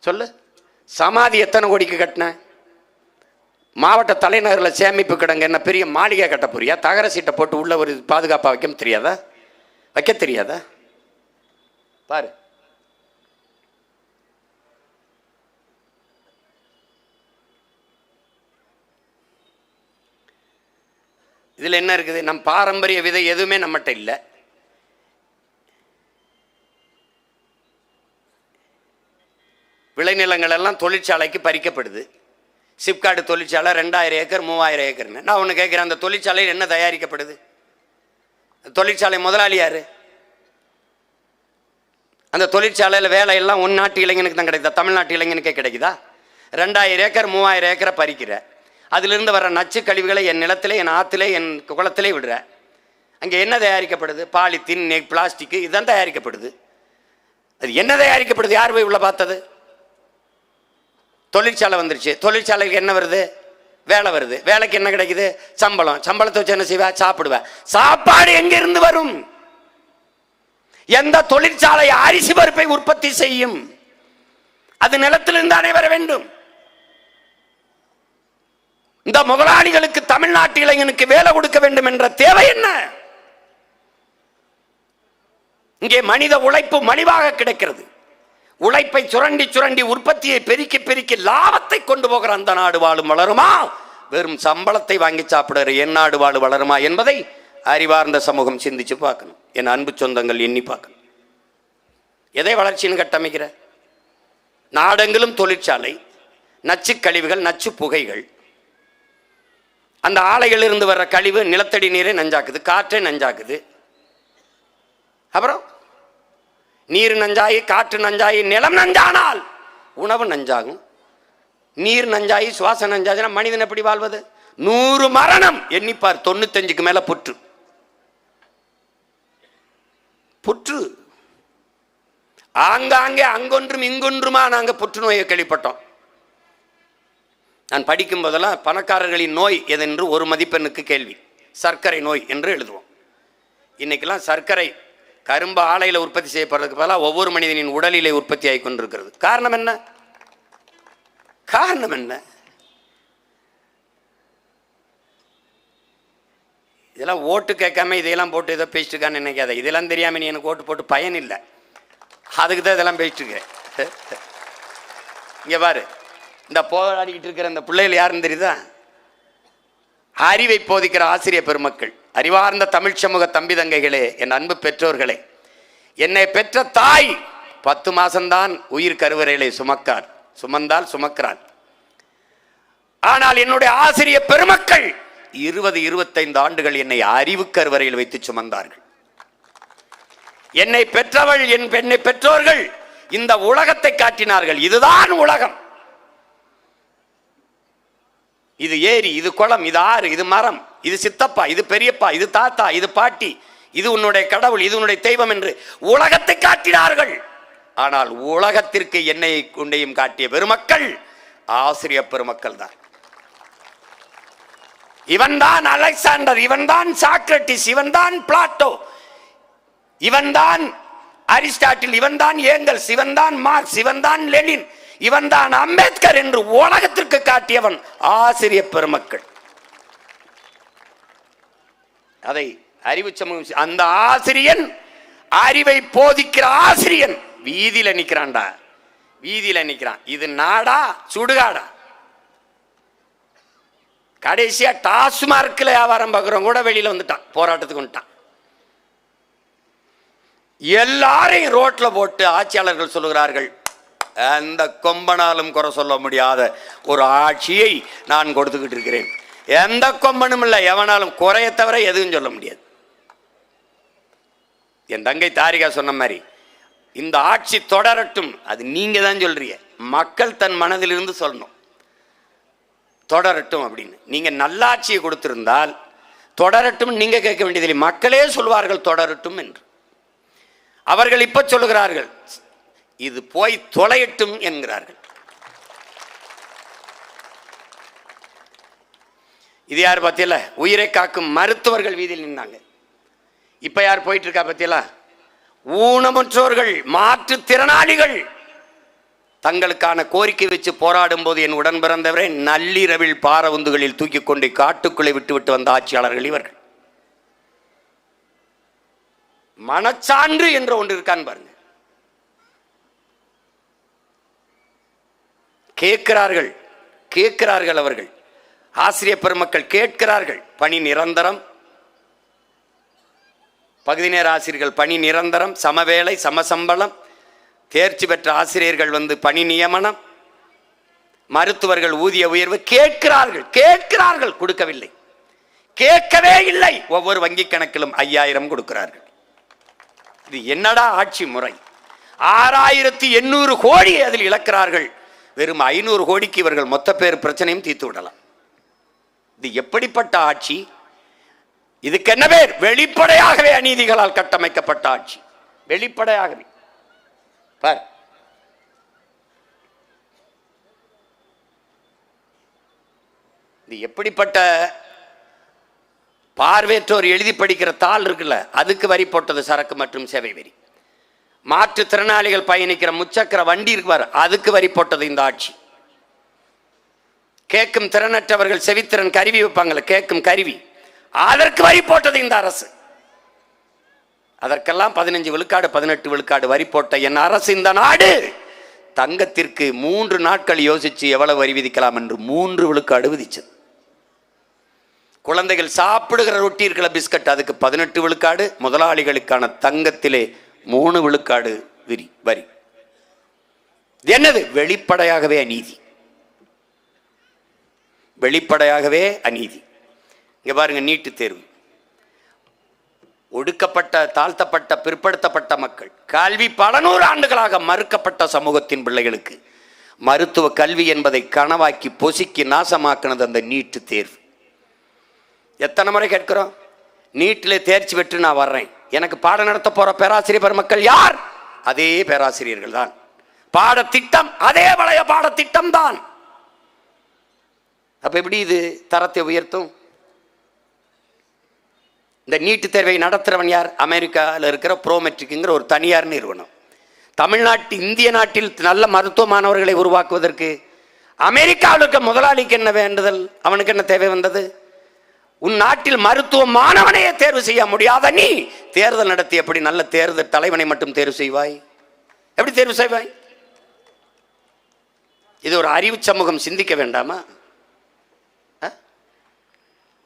சொல்லு. சமாதி எத்தனை கோடிக்கு கட்டின? மாவட்ட தலைநகரில் சேமிப்பு கிடங்க என்ன பெரிய மாளிகை கட்ட போறியா? தகர சீட்டை போட்டு உள்ள ஒரு பாதுகாப்பாக வைக்க தெரியாதா? வைக்க தெரியாதா? பாரு. இதில் என்ன இருக்குது? நம் பாரம்பரிய விதை எதுவுமே நம்மகிட்ட இல்லை. விளைநிலங்கள் எல்லாம் தொழிற்சாலைக்கு பறிக்கப்படுது. சிப்காடு தொழிற்சாலை 2000 ஏக்கர் 3000 ஏக்கர்னு. நான் ஒன்று கேட்குறேன், அந்த தொழிற்சாலையில் என்ன தயாரிக்கப்படுது? தொழிற்சாலை முதலாளி யாரு? அந்த தொழிற்சாலையில் வேலையெல்லாம் உன் நாட்டு இளைஞனுக்கு தான் கிடைக்குதா? தமிழ்நாட்டு இளைஞனுக்கே கிடைக்குதா? 2000 ஏக்கர் 3000 ஏக்கரை பறிக்கிற, அதிலிருந்து வர நச்சு கழிவுகளை என் நிலத்திலே, என் ஆற்றிலே, என் குளத்திலே விடுற. அங்கே என்ன தயாரிக்கப்படுது? பாலித்தீன், பிளாஸ்டிக், இதுதான் தயாரிக்கப்படுது. அது என்ன தயாரிக்கப்படுது? யார் போய் உள்ள பார்த்தது? தொழிற்சாலை வந்துருச்சு. தொழிற்சாலைக்கு என்ன வருது? வேலை வருது. வேலைக்கு என்ன கிடைக்குது? சம்பளம். சம்பளத்தை வச்சு என்ன செய்வா? சாப்பிடுவ. சாப்பாடு எங்க இருந்து வரும்? எந்த தொழிற்சாலை அரிசி பருப்பை உற்பத்தி செய்யும்? அது நிலத்திலிருந்து தானே வர வேண்டும். இந்த முதலாளிகளுக்கு தமிழ்நாட்டு இளைஞனுக்கு வேலை கொடுக்க வேண்டும் என்ற தேவை என்ன? இங்கே மனித உழைப்பு மலிவாக கிடைக்கிறது. உழைப்பை சுரண்டி சுரண்டி உற்பத்தியை பெருக்கி பெருக்கி லாபத்தை கொண்டு போகிற அந்த நாடு வாழும் வளருமா? வெறும் சம்பளத்தை வாங்கி சாப்பிடுற என் நாடு வாழ வளருமா என்பதை அறிவார்ந்த சமூகம் சிந்திச்சு பார்க்கணும். என் அன்பு சொந்தங்கள் எண்ணி பார்க்கணும். எதை வளர்ச்சின்னு கட்டமைக்கிற? நாடெங்கிலும் தொழிற்சாலை, நச்சு கழிவுகள், நச்சு புகைகள். அந்த ஆலைகளிலிருந்து வர்ற கழிவு நிலத்தடி நீரை நஞ்சாக்குது, காற்றை நஞ்சாக்குது. அப்புறம் நீர் நஞ்சாயி, காற்று நஞ்சாயி, நிலம் நஞ்சானால் உணவு நஞ்சாகும். நீர் நஞ்சாயி, சுவாச நஞ்சாச்சுன்னா மனிதன் எப்படி வாழ்வது? 100 மரணம் எண்ணிப்பார். 95க்கு மேல புற்று. புற்று ஆங்காங்கே அங்கொன்றும் இங்கொன்றுமா நாங்க புற்றுநோயை கேள்விப்பட்டோம். நான் படிக்கும் போதெல்லாம் பணக்காரர்களின் நோய் எதென்று ஒரு மதிப்பெண்ணுக்கு கேள்வி. சர்க்கரை நோய் என்று எழுதுவோம். இன்னைக்கெல்லாம் சர்க்கரை கரும்பு ஆலையில் உற்பத்தி செய்யப்படுறதுக்கு பதிலாக ஒவ்வொரு மனிதனின் உடலிலே உற்பத்தி ஆகி கொண்டிருக்கிறது. காரணம் என்ன? காரணம் என்ன? இதெல்லாம் ஓட்டு கேட்காம இதையெல்லாம் போட்டு ஏதோ பேசிட்டு இருக்கான்னு நினைக்காத. இதெல்லாம் தெரியாம நீ எனக்கு ஓட்டு போட்டு பயன் இல்லை. அதுக்கு தான் இதெல்லாம் பேசிட்டு இருக்கேன். இங்க பாரு, இந்த போராடிக்கிட்டு இருக்கிற இந்த பிள்ளைகள் யாருன்னு தெரியுதா? அறிவை போதிக்கிற ஆசிரியர் பெருமக்கள், அறிவார்ந்த தமிழ் சமூக தம்பி தங்கைகளே, என் அன்பு பெற்றோர்களே, என்னை பெற்ற தாய் 10 மாசம்தான் உயிர் கருவறையிலே சுமந்தால் சுமக்கிறாள். ஆனால் என்னுடைய ஆசிரியர் பெருமக்கள் 20-25 ஆண்டுகள் என்னை அறிவு கருவறையில் வைத்து சுமந்தார்கள். என்னை பெற்றவள், என்னை பெற்றோர்கள் இந்த உலகத்தை காட்டினார்கள். இதுதான் உலகம். இது ஏரி, இது குளம், இது ஆறு, இது மரம், இது சித்தப்பா, இது பெரியப்பா, இது தாத்தா, இது பாட்டி, இது உன்னுடைய கடவுள், இது உன்னுடைய தெய்வம் என்று உலகத்தை காட்டினார்கள். ஆனால் உலகத்திற்கு என்னை கொண்டையும் காட்டிய பெருமக்கள் ஆசிரியர் பெருமக்கள் தான். இவன் தான் அலெக்சாண்டர், இவன் தான் சாக்ரட்டிஸ், இவன் தான் பிளாட்டோ, இவன் தான் அரிஸ்டாட்டில், இவன் தான் ஏங்கல்ஸ், இவன் தான் மார்க்ஸ், இவன் தான் லெனின், இவன் தான் அம்பேத்கர் என்று உலகத்திற்கு காட்டியவன் ஆசிரியர் பெருமக்கள். அதை அறிவு சமூகம். அந்த ஆசிரியன், அறிவை போதிக்கிற ஆசிரியன் வீதியில நிக்கிறான்டா, வீதியில நிக்கிறான். இது நாடா சுடுகாடா? கடைசியா டாஸ்மார்க்ல வியாபாரம் பார்க்கிறவங்க கூட வெளியில வந்துட்டான், போராட்டத்துக்கு வந்துட்டான். எல்லாரையும் ரோட்ல போட்டு ஆட்சியாளர்கள் சொல்லுகிறார்கள், எந்த கொம்பனாலும் குறை சொல்ல முடியாத ஒரு ஆட்சியை நான் கொடுத்துக்கிட்டு இருக்கிறேன். எந்த கொம்பனும் இல்லை, எவனாலும் குறைய தவிர எதுவும் சொல்ல முடியாது. என் தங்கை தாரிகா சொன்ன மாதிரி இந்த ஆட்சி தொடரட்டும். அது நீங்க தான் சொல்றீங்க, மக்கள் தன் மனதிலிருந்து சொல்லணும் தொடரட்டும் அப்படின்னு. நீங்க நல்லாட்சியை கொடுத்திருந்தால் தொடரட்டும் நீங்க கேட்க வேண்டியதில்லை, மக்களே சொல்வார்கள் தொடரட்டும் என்று. அவர்கள் இப்ப சொல்லுகிறார்கள் இது போய் தொலையட்டும் என்கிறார்கள். இது யார் பத்தியல? உயிரை காக்கும் மருத்துவர்கள் வீதியில் நின்னாங்க. இப்ப யார் போயிட்டு இருக்கா பத்தியல? ஊனமுற்றோர்கள், மாற்றுத்திறனாளிகள் தங்களுக்கான கோரிக்கை வச்சு போராடும் போது என் உடன் பிறந்தவரை நள்ளிரவில் பாரவுந்துகளில் தூக்கி கொண்டு காட்டுக்குள்ளே விட்டு வந்த ஆட்சியாளர்கள் இவர்கள். மனச்சான்று என்ற ஒன்று இருக்கான்னு பாருங்க. கேட்கிறார்கள் அவர்கள் ஆசிரியர் பெருமக்கள் கேட்கிறார்கள். பணி நிரந்தரம், பகுதி நேர ஆசிரியர்கள் பணி நிரந்தரம், சமவேளை, சமசம்பளம், தேர்ச்சி பெற்ற ஆசிரியர்கள் பணி நியமனம், மருத்துவர்கள் ஊதிய உயர்வு கேட்கிறார்கள். கொடுக்கவில்லை, கேட்கவே இல்லை. ஒவ்வொரு வங்கி கணக்கிலும் 5000 கொடுக்கிறார்கள். இது என்னடா ஆட்சி முறை? 6800 கோடி அதில் இழக்கிறார்கள். வெறும் 500 கோடிக்கு இவர்கள் மொத்த பேர் பிரச்சனையும் தீர்த்து விடலாம். இது எப்படிப்பட்ட ஆட்சி? இதுக்கு என்ன பேர்? வெளிப்படையாகவே அநீதிகளால் கட்டமைக்கப்பட்ட ஆட்சி. வெளிப்படையாகவே பார். இது எப்படிப்பட்ட பார்வையற்றோர் எழுதி படிக்கிற தாள் இருக்குல்ல, அதுக்கு வரி போட்டது சரக்கு மற்றும் சேவை வரி. மாற்றுத்திறனாளிகள் பயணிக்கிற முச்சக்கர வண்டி இருக்கு, அதுக்கு வரி போட்டது இந்த ஆட்சி. கேட்கும் திறனற்றவர்கள் செவித்திறன் கருவி வைப்பாங்கல்ல, கேட்கும் கருவி, அதற்கு வரி போட்டது இந்த அரசு. அதற்கெல்லாம் 15 விழுக்காடு 18 விழுக்காடு வரி போட்ட என் அரசு இந்த நாடு தங்கத்திற்கு 3 நாட்கள் யோசிச்சு எவ்வளவு வரி விதிக்கலாம் என்று 3 விழுக்காடு விதிச்சது. குழந்தைகள் சாப்பிடுகிற ரொட்டி இருக்கிற பிஸ்கட், அதுக்கு 18 விழுக்காடு, முதலாளிகளுக்கான தங்கத்திலே 3 விழுக்காடு வரி. என்னது? வெளிப்படையாகவே அநீதி, வெளிப்படையாகவே அநீதி. இங்க பாருங்க, நீட்டு தேர்வு. ஒடுக்கப்பட்ட, தாழ்த்தப்பட்ட, பிற்படுத்தப்பட்ட மக்கள், கல்வி பல 100 ஆண்டுகளாக மறுக்கப்பட்ட சமூகத்தின் பிள்ளைகளுக்கு மருத்துவ கல்வி என்பதை கனவாக்கி பொசுக்கி நாசமாக்கினது அந்த நீட்டு தேர்வு. எத்தனை முறை கேட்கிறோம், நீட்டிலே தேர்ச்சி பெற்று நான் வர்றேன், எனக்கு பாடம் நடத்த போற பேராசிரியர் பெருமக்கள் யார்? அதே பேராசிரியர்கள் தான். பாடத்திட்டம் அதே பழைய பாடத்திட்டம் தான். அப்ப எப்படி இது தரத்தை உயர்த்தும்? இந்த நீட்டு தேர்வை நடத்துறவன் யார்? அமெரிக்காவில் இருக்கிற ப்ரோமெட்ரிக்குங்கிற ஒரு தனியார் நிறுவனம். தமிழ்நாட்டு, இந்திய நாட்டில் நல்ல மருத்துவ மாணவர்களை உருவாக்குவதற்கு அமெரிக்காவில் இருக்க முதலாளிக்கு என்ன வேண்டுதல், அவனுக்கு என்ன தேவை வந்தது? உன் நாட்டில் மருத்துவ மாணவனையே தேர்வு செய்ய முடியாத நீ தேர்தல் நடத்தி எப்படி நல்ல தேர்தல் தலைவனை மட்டும் தேர்வு செய்வாய்? எப்படி தேர்வு செய்வாய்? இது ஒரு அறிவு சமூகம் சிந்திக்க வேண்டாமா?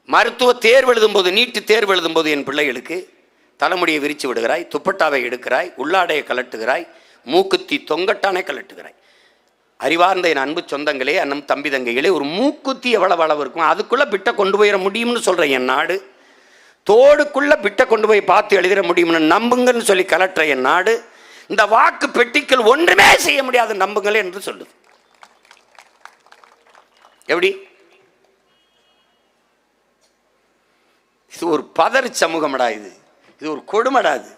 மருத்துவ தேர்வு எழுதும் போது, நீட்டு தேர்வு எழுதும் போது என் பிள்ளைகளுக்கு தலைமுடியை விரிச்சு விடுகிறாய், துப்பட்டாவை எடுக்கிறாய், உள்ளாடையை கலட்டுகிறாய், மூக்குத்தி தொங்கட்டானே கலட்டுகிறாய். அறிவார்ந்த என் அன்பு சொந்தங்களே, அண்ணன் தம்பி தங்கைகளே, ஒரு மூக்குத்தி எவ்வளவு அளவு இருக்கும், அதுக்குள்ள பிட்டை கொண்டு போயிட முடியும்னு சொல்றேன். என் நாடு தோடுக்குள்ள பிட்டை கொண்டு போய் பார்த்து எழுதிட முடியும்னு நம்புங்கன்னு சொல்லி கலட்டுற என் நாடு இந்த வாக்கு பெட்டிக்குள் ஒன்றுமே செய்ய முடியாது நம்புங்களே என்று சொல்லுது. எப்படி? இது ஒரு பதறி சமூகமடா, இது ஒரு கொடுமடா. இது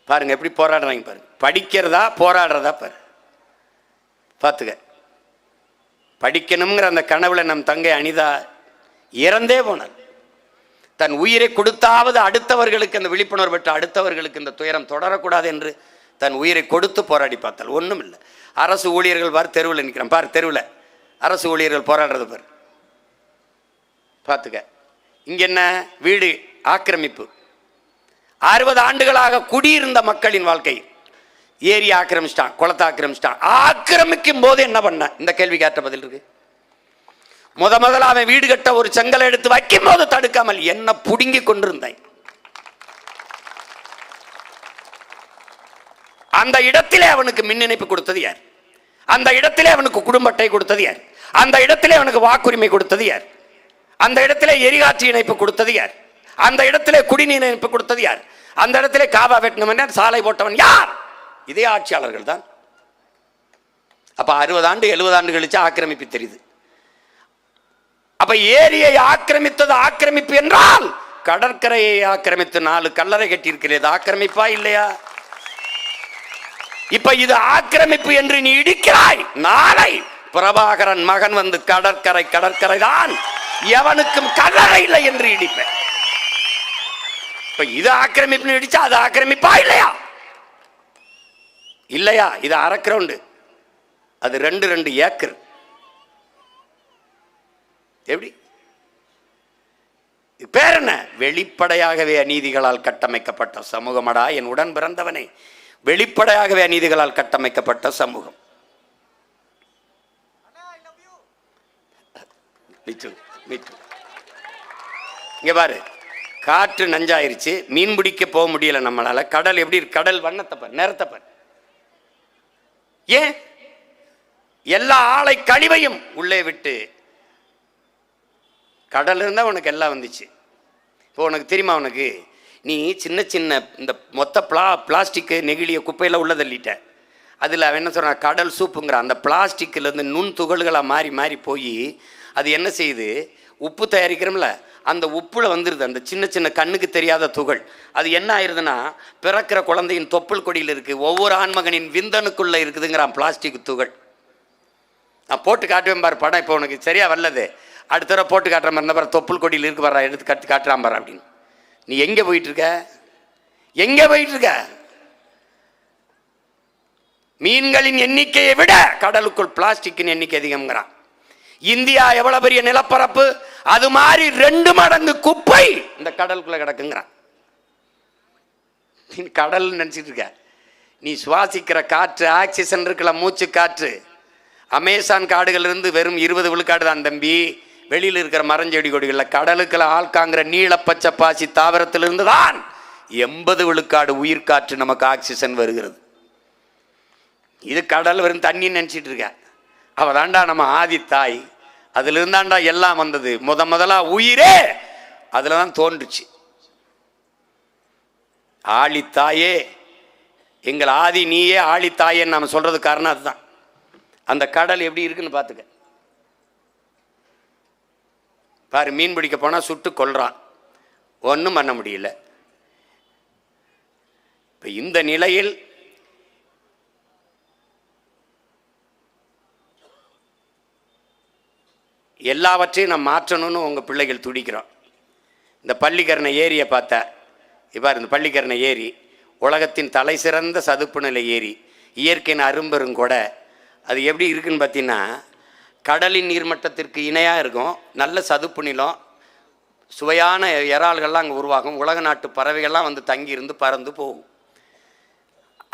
பாருங்க எப்படி போராடுறாங்க பாருங்க. படிக்கிறதா போராடுறதா பாரு, பார்த்துக்க. படிக்கணுங்கிற அந்த கனவுல நம் தங்கை அனிதா இறந்தே போனார். தன் உயிரை கொடுத்தாவது அடுத்தவர்களுக்கு அந்த விழிப்புணர்வு பெற்ற அடுத்தவர்களுக்கு இந்த துயரம் தொடரக்கூடாது என்று தன் உயிரை கொடுத்து போராடி பார்த்தால் ஒன்றும் இல்லை. அரசு ஊழியர்கள் பார் தெருவில் நிற்கிறான் பார், தெருவில் அரசு ஊழியர்கள் போராடுறது பார், பார்த்துக்க. இங்க என்ன வீடு ஆக்கிரமிப்பு, 60 ஆண்டுகளாக குடியிருந்த மக்களின் வாழ்க்கை ஏரி ஆக்கிரமிச்சிட்டான், குளத்தை ஆக்கிரமிச்சிட்டான். ஆக்கிரமிக்கும் போது என்ன பண்ண? இந்த கேள்வி கேட்ட பதில் இருக்கு. முதல்ல அவன் வீடு கட்ட ஒரு செங்கலை எடுத்து வைக்கும் போது தடுக்காமல் என்ன புடுங்கி கொண்டிருந்தாய். அந்த இடத்திலே அவனுக்கு மின் இணைப்பு கொடுத்தது யார்? அந்த இடத்திலே அவனுக்கு குடும்ப அட்டை கொடுத்தது யார்? அந்த இடத்திலே அவனுக்கு வாக்குரிமை கொடுத்தது யார்? அந்த இடத்திலே எரிகாற்று இணைப்பு கொடுத்தது யார்? அந்த இடத்திலே குடிநீர் இணைப்பு கொடுத்தது யார்? அந்த இடத்திலே காவா வெட்டினவன், சாலை போட்டவன் யார்? இதே ஆட்சியாளர்கள் தான். அப்ப 60 ஆண்டு 70 ஆண்டு கழிச்சு ஆக்கிரமிப்பு தெரியுது. அப்ப ஏரியை ஆக்கிரமித்தது ஆக்கிரமிப்பு என்றால் கடற்கரையை ஆக்கிரமித்து 4 கல்லறை கட்டியிருக்கிறது ஆக்கிரமிப்பா இல்லையா? இப்ப இது ஆக்கிரமிப்பு என்று நீ இடிக்கிறாய். நாளை பிரபாகரன் மகன் வந்து கடற்கரை தான் எவனுக்கும் கல்லறை இல்லை என்று இடிப்பேன். இப்ப இது ஆக்கிரமிப்பு இடிச்சா அது ஆக்கிரமிப்பா இல்லையா? இல்லையா? இது 1/2 கிரவுண்டு, அது 2 ஏக்கர். எப்படி? பேர் என்ன? வெளிப்படையாகவே அநீதிகளால் கட்டமைக்கப்பட்ட சமூகமடா என் உடன் பிறந்தவனே. வெளிப்படையாகவே அநீதிகளால் கட்டமைக்கப்பட்ட சமூகம். இங்க பாரு, காற்று நஞ்சாயிருச்சு, மீன் பிடிக்க போக முடியல நம்மளால. கடல் எப்படி? கடல் வண்ணத்தை பாரு, நேரத்தை பாரு. ஏன்? எல்லா ஆலை கழிவையும் உள்ளே விட்டு, கடல் இருந்தா உனக்கு எல்லாம் வந்துச்சு. இப்போ உனக்கு தெரியுமா, உனக்கு நீ சின்ன சின்ன இந்த மொத்த பிளாஸ்டிக்கு நெகிழிய குப்பையில் உள்ள தள்ளிட்ட. அதில் அவன் என்ன சொல்கிறான்? கடல் சூப்புங்கிற அந்த பிளாஸ்டிக்கிலேருந்து நுண் துகள்களாக மாறி மாறி போய் அது என்ன செய்யுது? உப்பு தயாரிக்கிறோம்ல, அந்த உப்புல வந்துடுது அந்த சின்ன சின்ன கண்ணுக்கு தெரியாத துகள். அது என்ன ஆயிடுதுன்னா, பிறக்கிற குழந்தையின் தொப்புள் கொடியில் இருக்குது, ஒவ்வொரு ஆண்மகனின் விந்தணுக்குள்ளே இருக்குதுங்கிறான் பிளாஸ்டிக் துகள். நான் போட்டு காட்டுவேன் பாரு படம். இப்போ உனக்கு சரியா வரலது, அடுத்த தடவை போட்டு காட்டுற மாதிரி இருந்தால் பாரு, தொப்புள் கொடியில் இருக்கு பாரு, எடுத்து காட்டுறான் பாரு அப்படின்னு. நீ எங்கே போயிட்டு இருக்க? எங்கே போயிட்டு இருக்க? மீன்களின் எண்ணிக்கையை விட கடலுக்குள் பிளாஸ்டிக்கின் எண்ணிக்கை அதிகம்ங்கிறான். இந்தியா எவ்வளவு பெரிய நிலப்பரப்பு, அது மாதிரி 2 மடங்கு குப்பை இந்த கடலுக்குள்ள கிடக்குங்கிறான். கடல் நினைச்சிட்டு இருக்க, நீ சுவாசிக்கிற காற்று ஆக்சிஜன் இருக்கல, மூச்சு காற்று அமேசான் காடுகள் இருந்து வெறும் 20 விழுக்காடு தான் தம்பி. வெளியில் இருக்கிற மரஞ்செடி கொடிகளில் கடலுக்குள்ள ஆள்காங்கிற நீல பச்சை பாசி தாவரத்திலிருந்து தான் 80 விழுக்காடு உயிர்காற்று நமக்கு ஆக்சிஜன் வருகிறது. இது கடல் வெறும் தண்ணி நினைச்சிட்டு இருக்க. அவ தாண்டா நம்ம ஆதி தாய், அதுல இருந்தாண்டா எல்லாம் வந்தது. முதலா உயிரே அதுலதான் தோன்றுச்சு. ஆழித்தாயே, எங்கள் ஆதி நீயே ஆழித்தாயேன்னு நம்ம சொல்றது காரணம் அதுதான். அந்த கடல் எப்படி இருக்குன்னு பார்த்துக்க பாரு. மீன் பிடிக்க போனா சுட்டு கொல்றான், ஒன்றும் பண்ண முடியல. இப்ப இந்த நிலையில் எல்லாவற்றையும் நம்ம மாற்றணும்னு உங்கள் பிள்ளைகள் துடிக்கிறோம். இந்த பள்ளிக்கரணை ஏரியை பார்த்தா இவ்வாறு, இந்த பள்ளிக்கரணை ஏரி உலகத்தின் தலை சிறந்த சதுப்பு நிலை ஏரி, இயற்கையின் அரும்பெரும் கூட. அது எப்படி இருக்குன்னு பார்த்தீங்கன்னா, கடலின் நீர்மட்டத்திற்கு இணையாக இருக்கும், நல்ல சதுப்பு நிலம், சுவையான இறால்கள்லாம் அங்கே உருவாகும், உலக நாட்டு பறவைகள்லாம் வந்து தங்கியிருந்து பறந்து போகும்.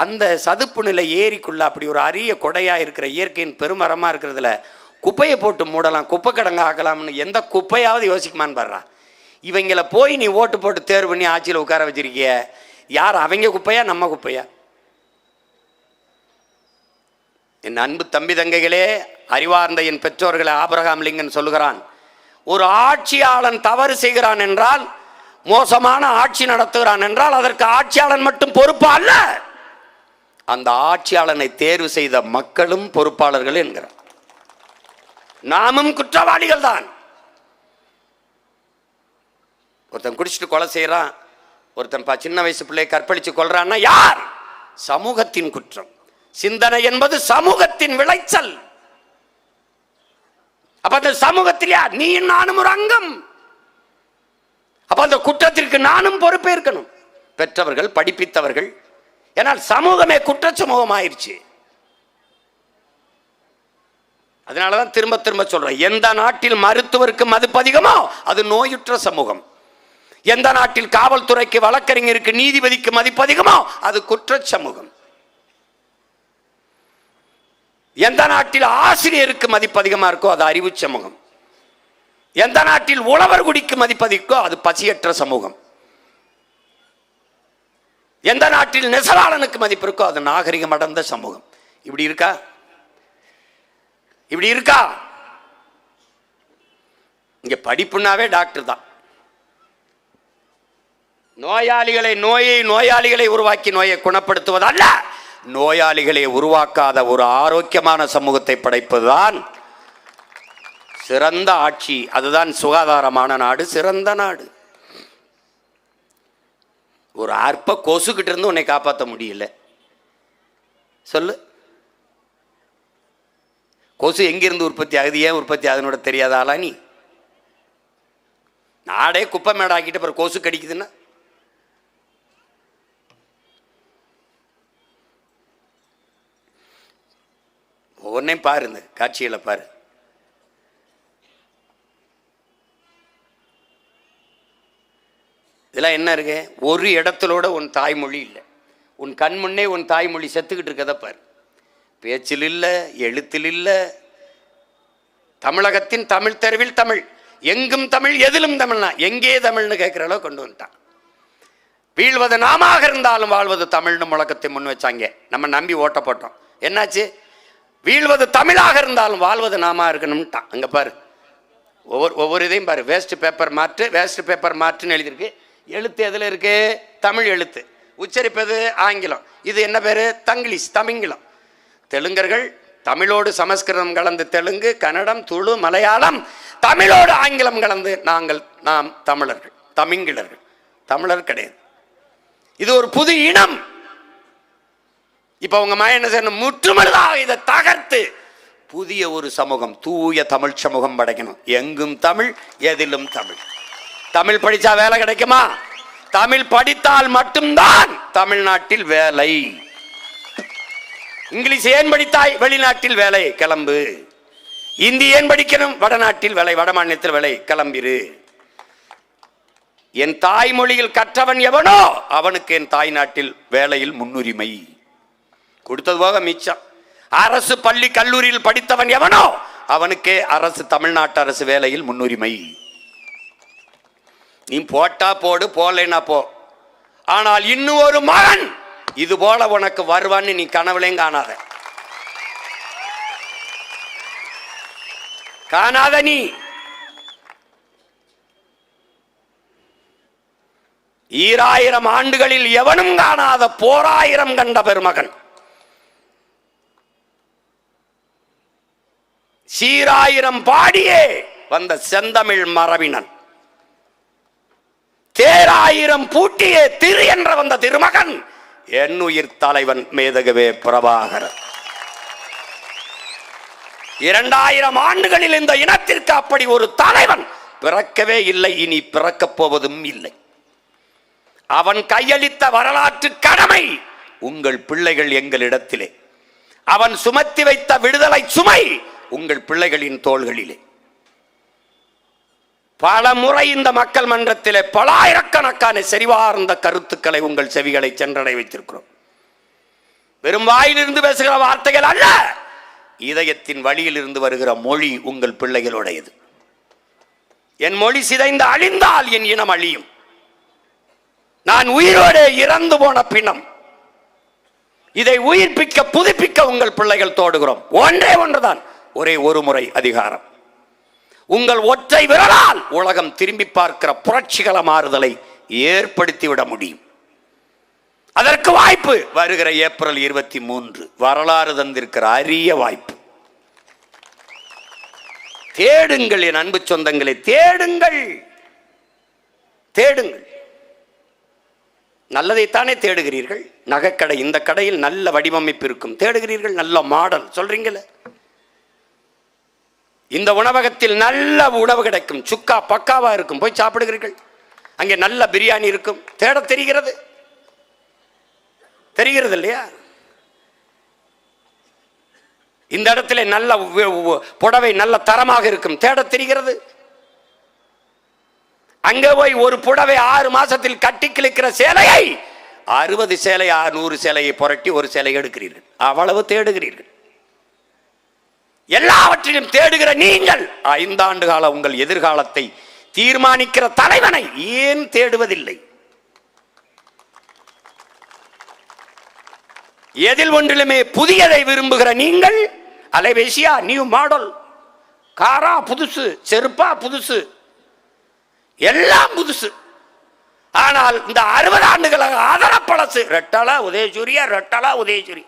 அந்த சதுப்பு நிலை ஏரிக்குள்ளே அப்படி ஒரு அரிய கொடையாக இருக்கிற இயற்கையின் பெருமரமாக இருக்கிறதுல குப்பையை போட்டு மூடலாம், குப்பை கடங்க ஆக்கலாம்னு எந்த குப்பையாவது யோசிக்குமான்னு பாடுறா. இவங்களை போய் நீ ஓட்டு போட்டு தேர்வு பண்ணி ஆட்சியில் உட்கார வச்சிருக்கிய, யார் அவங்க குப்பையா நம்ம குப்பையா? என் அன்பு தம்பி தங்கைகளே, அறிவார்ந்த என் பெற்றோர்களை ஆபிரகாம் லிங்கன் சொல்லுகிறான், ஒரு ஆட்சியாளன் தவறு செய்கிறான் என்றால், மோசமான ஆட்சி நடத்துகிறான் என்றால் அதற்கு ஆட்சியாளன் மட்டும் பொறுப்பா அல்ல, அந்த ஆட்சியாளனை தேர்வு செய்த மக்களும் பொறுப்பாளர்கள் என்கிறார். நாமும் குற்றவாளிகள் தான். ஒருத்தன் குடிச்சிட்டு கொலை செய்யறான், ஒருத்தன் சின்ன வயசு பிள்ளையை கற்பழிச்சு கொள்றான்னா யார்? சமூகத்தின் குற்றம். சிந்தனை என்பது சமூகத்தின் விளைச்சல். அப்ப அந்த சமூகத்தில் யார்? நீ நானும் ஒரு அங்கம். அப்ப அந்த குற்றத்திற்கு நானும் பொறுப்பேற்கணும். பெற்றவர்கள், படிப்பித்தவர்கள். ஏனால் சமூகமே குற்ற சமூகம் ஆயிடுச்சு. அதனாலதான் திரும்ப திரும்ப சொல்றேன், எந்த நாட்டில் மருத்துவருக்கு மதிப்பு அதிகமோ அது நோயுற்ற சமூகம். எந்த நாட்டில் காவல்துறைக்கு, வழக்கறிஞருக்கு, நீதிபதிக்கு மதிப்பு அதிகமோ அது குற்ற சமூகம். எந்த நாட்டில் ஆசிரியருக்கு மதிப்பு அதிகமா இருக்கோ அது அறிவு சமூகம். எந்த நாட்டில் உழவர் குடிக்கு மதிப்பு அதிகோ அது பசியற்ற சமூகம். எந்த நாட்டில் நெசவாளனுக்கு மதிப்பு இருக்கோ அது நாகரிகம் அடர்ந்த சமூகம். இப்படி இருக்கா? இப்படி இருக்கா? இங்க படிப்புனாவே டாக்டர் தான். நோயாளிகளை உருவாக்கி நோயை குணப்படுத்துவதல்ல, நோயாளிகளை உருவாக்காத ஒரு ஆரோக்கியமான சமூகத்தை படைப்பதுதான் சிறந்த ஆட்சி. அதுதான் சுகாதாரமான நாடு, சிறந்த நாடு. ஒரு அற்ப கொசுக்கிட்ட இருந்து உன்னை காப்பாற்ற முடியல சொல்லு. கொசு எங்கிருந்து உற்பத்தி ஆகுது, ஏன் உற்பத்தி ஆகுதுன்னு தெரியாத ஆளா நீ? நாடே குப்பை மேடாக்கிட்டு அப்புறம் கொசு கடிக்குதுன்னா ஒவ்வொன்றையும் பாரு, இந்த காட்சிகளை பாரு. இதெல்லாம் என்ன இருக்கு? ஒரு இடத்திலோட உன் தாய்மொழி இல்லை. உன் கண் முன்னே உன் தாய்மொழி செத்துக்கிட்டு இருக்கதை பாரு. பேச்சில் இல்லை, எழுத்தில் இல்லை. தமிழகத்தின் தமிழ் தெருவில் தமிழ், எங்கும் தமிழ், எதிலும் தமிழ்னா எங்கே தமிழ்னு கேட்கிற அளவு கொண்டு வந்துட்டான். வீழ்வது நாமாக இருந்தாலும் வாழ்வது தமிழ்னு முழக்கத்தை முன் வச்சாங்க. நம்ம நம்பி ஓட்ட போட்டோம். என்னாச்சு? வீழ்வது தமிழாக இருந்தாலும் வாழ்வது நாமா இருக்கணும்ட்டான். அங்க பாரு, ஒவ்வொரு இதையும் பாரு. வேஸ்ட் பேப்பர் மாற்று, வேஸ்ட் பேப்பர் மாற்றுன்னு எழுதியிருக்கு. எழுத்து எதுல இருக்கு? தமிழ் எழுத்து. உச்சரிப்பது ஆங்கிலம். இது என்ன பேரு? தங்கிலீஷ், தமிங்கிலம். தெலுங்கர்கள் தமிழோடு சமஸ்கிருதம் கலந்து தெலுங்கு, கன்னடம், துளு, மலையாளம், தமிழோடு ஆங்கிலம் கலந்து நாம் தமிழர்கள், தமிங்கிலர்கள். தமிழர் கிடையாது. இது ஒரு புது இனம். இப்ப உங்க மகன் என்ன செய்யணும்? முற்றுமுழுதாக இதை தகர்த்து புதிய ஒரு சமூகம், தூய தமிழ் சமூகம் படைக்கணும். எங்கும் தமிழ், எதிலும் தமிழ். தமிழ் படிச்சா வேலை கிடைக்குமா? தமிழ் படித்தால் மட்டும்தான் தமிழ்நாட்டில் வேலை. இங்கிலீஷ் ஏன் படித்தாய்? வெளிநாட்டில் வேலை, கிளம்பு. இந்தி ஏன் படிக்கணும்? வடநாட்டில் வேலை, வட மாநிலத்தில் வேலை, கிளம்பிரு. என் தாய்மொழியில் கற்றவன் எவனோ அவனுக்கு என் தாய் நாட்டில் வேலையில் முன்னுரிமை. கொடுத்தது போக மிச்சம். அரசு பள்ளி கல்லூரியில் படித்தவன் எவனோ அவனுக்கே அரசு, தமிழ்நாட்டு அரசு வேலையில் முன்னுரிமை. நீ போட்டா போடு, போலேனா போ. ஆனால் இன்னும் ஒரு மகன் இது போல உனக்கு வருவான்னு நீ கனவுலையும் காணாத நீ. ஈராயிரம் ஆண்டுகளில் எவனும் காணாத போராயிரம் கண்ட பெருமகன், சீராயிரம் பாடியே வந்த செந்தமிழ் மரபினன், தேராயிரம் பூட்டியே திரு என்ற வந்த திருமகன் என் உயிர் தலைவன் மேதகவே பிரபாகரன். 2000 ஆண்டுகளில் இந்த இனத்திற்கு அப்படி ஒரு தலைவன் பிறக்கவே இல்லை, இனி பிறக்கப் போவதும் இல்லை. அவன் கையளித்த வரலாற்று கடமை உங்கள் பிள்ளைகள் எங்களிடத்திலே. அவன் சுமத்தி வைத்த விடுதலை சுமை உங்கள் பிள்ளைகளின் தோள்களிலே. பல முறை இந்த மக்கள் மன்றத்திலே பலாயிரக்கணக்கான செறிவார்ந்த கருத்துக்களை உங்கள் செவிகளை சென்றடை வைத்திருக்கிறோம். வெறும் வாயிலிருந்து பேசுகிற வார்த்தைகள் அல்ல, இதயத்தின் வழியில் இருந்து வருகிற மொழி உங்கள் பிள்ளைகளுடையது. என் மொழி சிதைந்து அழிந்தால் என் இனம் அழியும். நான் உயிரோடு இறந்து போன பிணம். இதை உயிர்ப்பிக்க புதுப்பிக்க உங்கள் பிள்ளைகள் தோடுகிறோம். ஒன்றே ஒன்றுதான், ஒரே ஒரு முறை அதிகாரம். உங்கள் ஒற்றை விரலால் உலகம் திரும்பி பார்க்கிற புரட்சிகர மாறுதலை ஏற்படுத்திவிட முடியும். அதற்கு வாய்ப்பு வருகிற ஏப்ரல் 23 வரலாறு தந்திருக்கிற அரிய வாய்ப்பு. தேடுங்கள் என் அன்பு சொந்தங்களை, தேடுங்கள், தேடுங்கள். நல்லதைத்தானே தேடுகிறீர்கள். நகைக்கடை, இந்த கடையில் நல்ல வடிவமைப்பு இருக்கும், தேடுகிறீர்கள். நல்ல மாடல் சொல்றீங்களே. இந்த உணவகத்தில் நல்ல உணவு கிடைக்கும், சுக்கா பக்காவா இருக்கும், போய் சாப்பிடுகிறீர்கள். அங்கே நல்ல பிரியாணி இருக்கும், தேட தெரிகிறது, தெரிகிறது இல்லையா? இந்த இடத்துல நல்ல புடவை நல்ல தரமாக இருக்கும், தேட தெரிகிறது. அங்க போய் ஒரு புடவை 6 மாசத்தில் கட்டி கிழிக்கிற சேலையை 60 சேலை 100 சேலையை புரட்டி ஒரு சேலை எடுக்கிறீர்கள். அவ்வளவு தேடுகிறீர்கள். எல்லாவற்றிலும் தேடுகிற நீங்கள் 5 ஆண்டு கால உங்கள் எதிர்காலத்தை தீர்மானிக்கிற தலைவனை ஏன் தேடுவதில்லை? எதில் ஒன்றிலுமே புதியதை விரும்புகிற நீங்கள், அலைபேசியா நியூ மாடல், காரா புதுசு, செருப்பா புதுசு, எல்லாம் புதுசு. ஆனால் இந்த 60 ஆண்டுகளாக ஆதர பழசு. ரெட்டலா உதயசூரியா, ரெட்டலா உதயசூரி.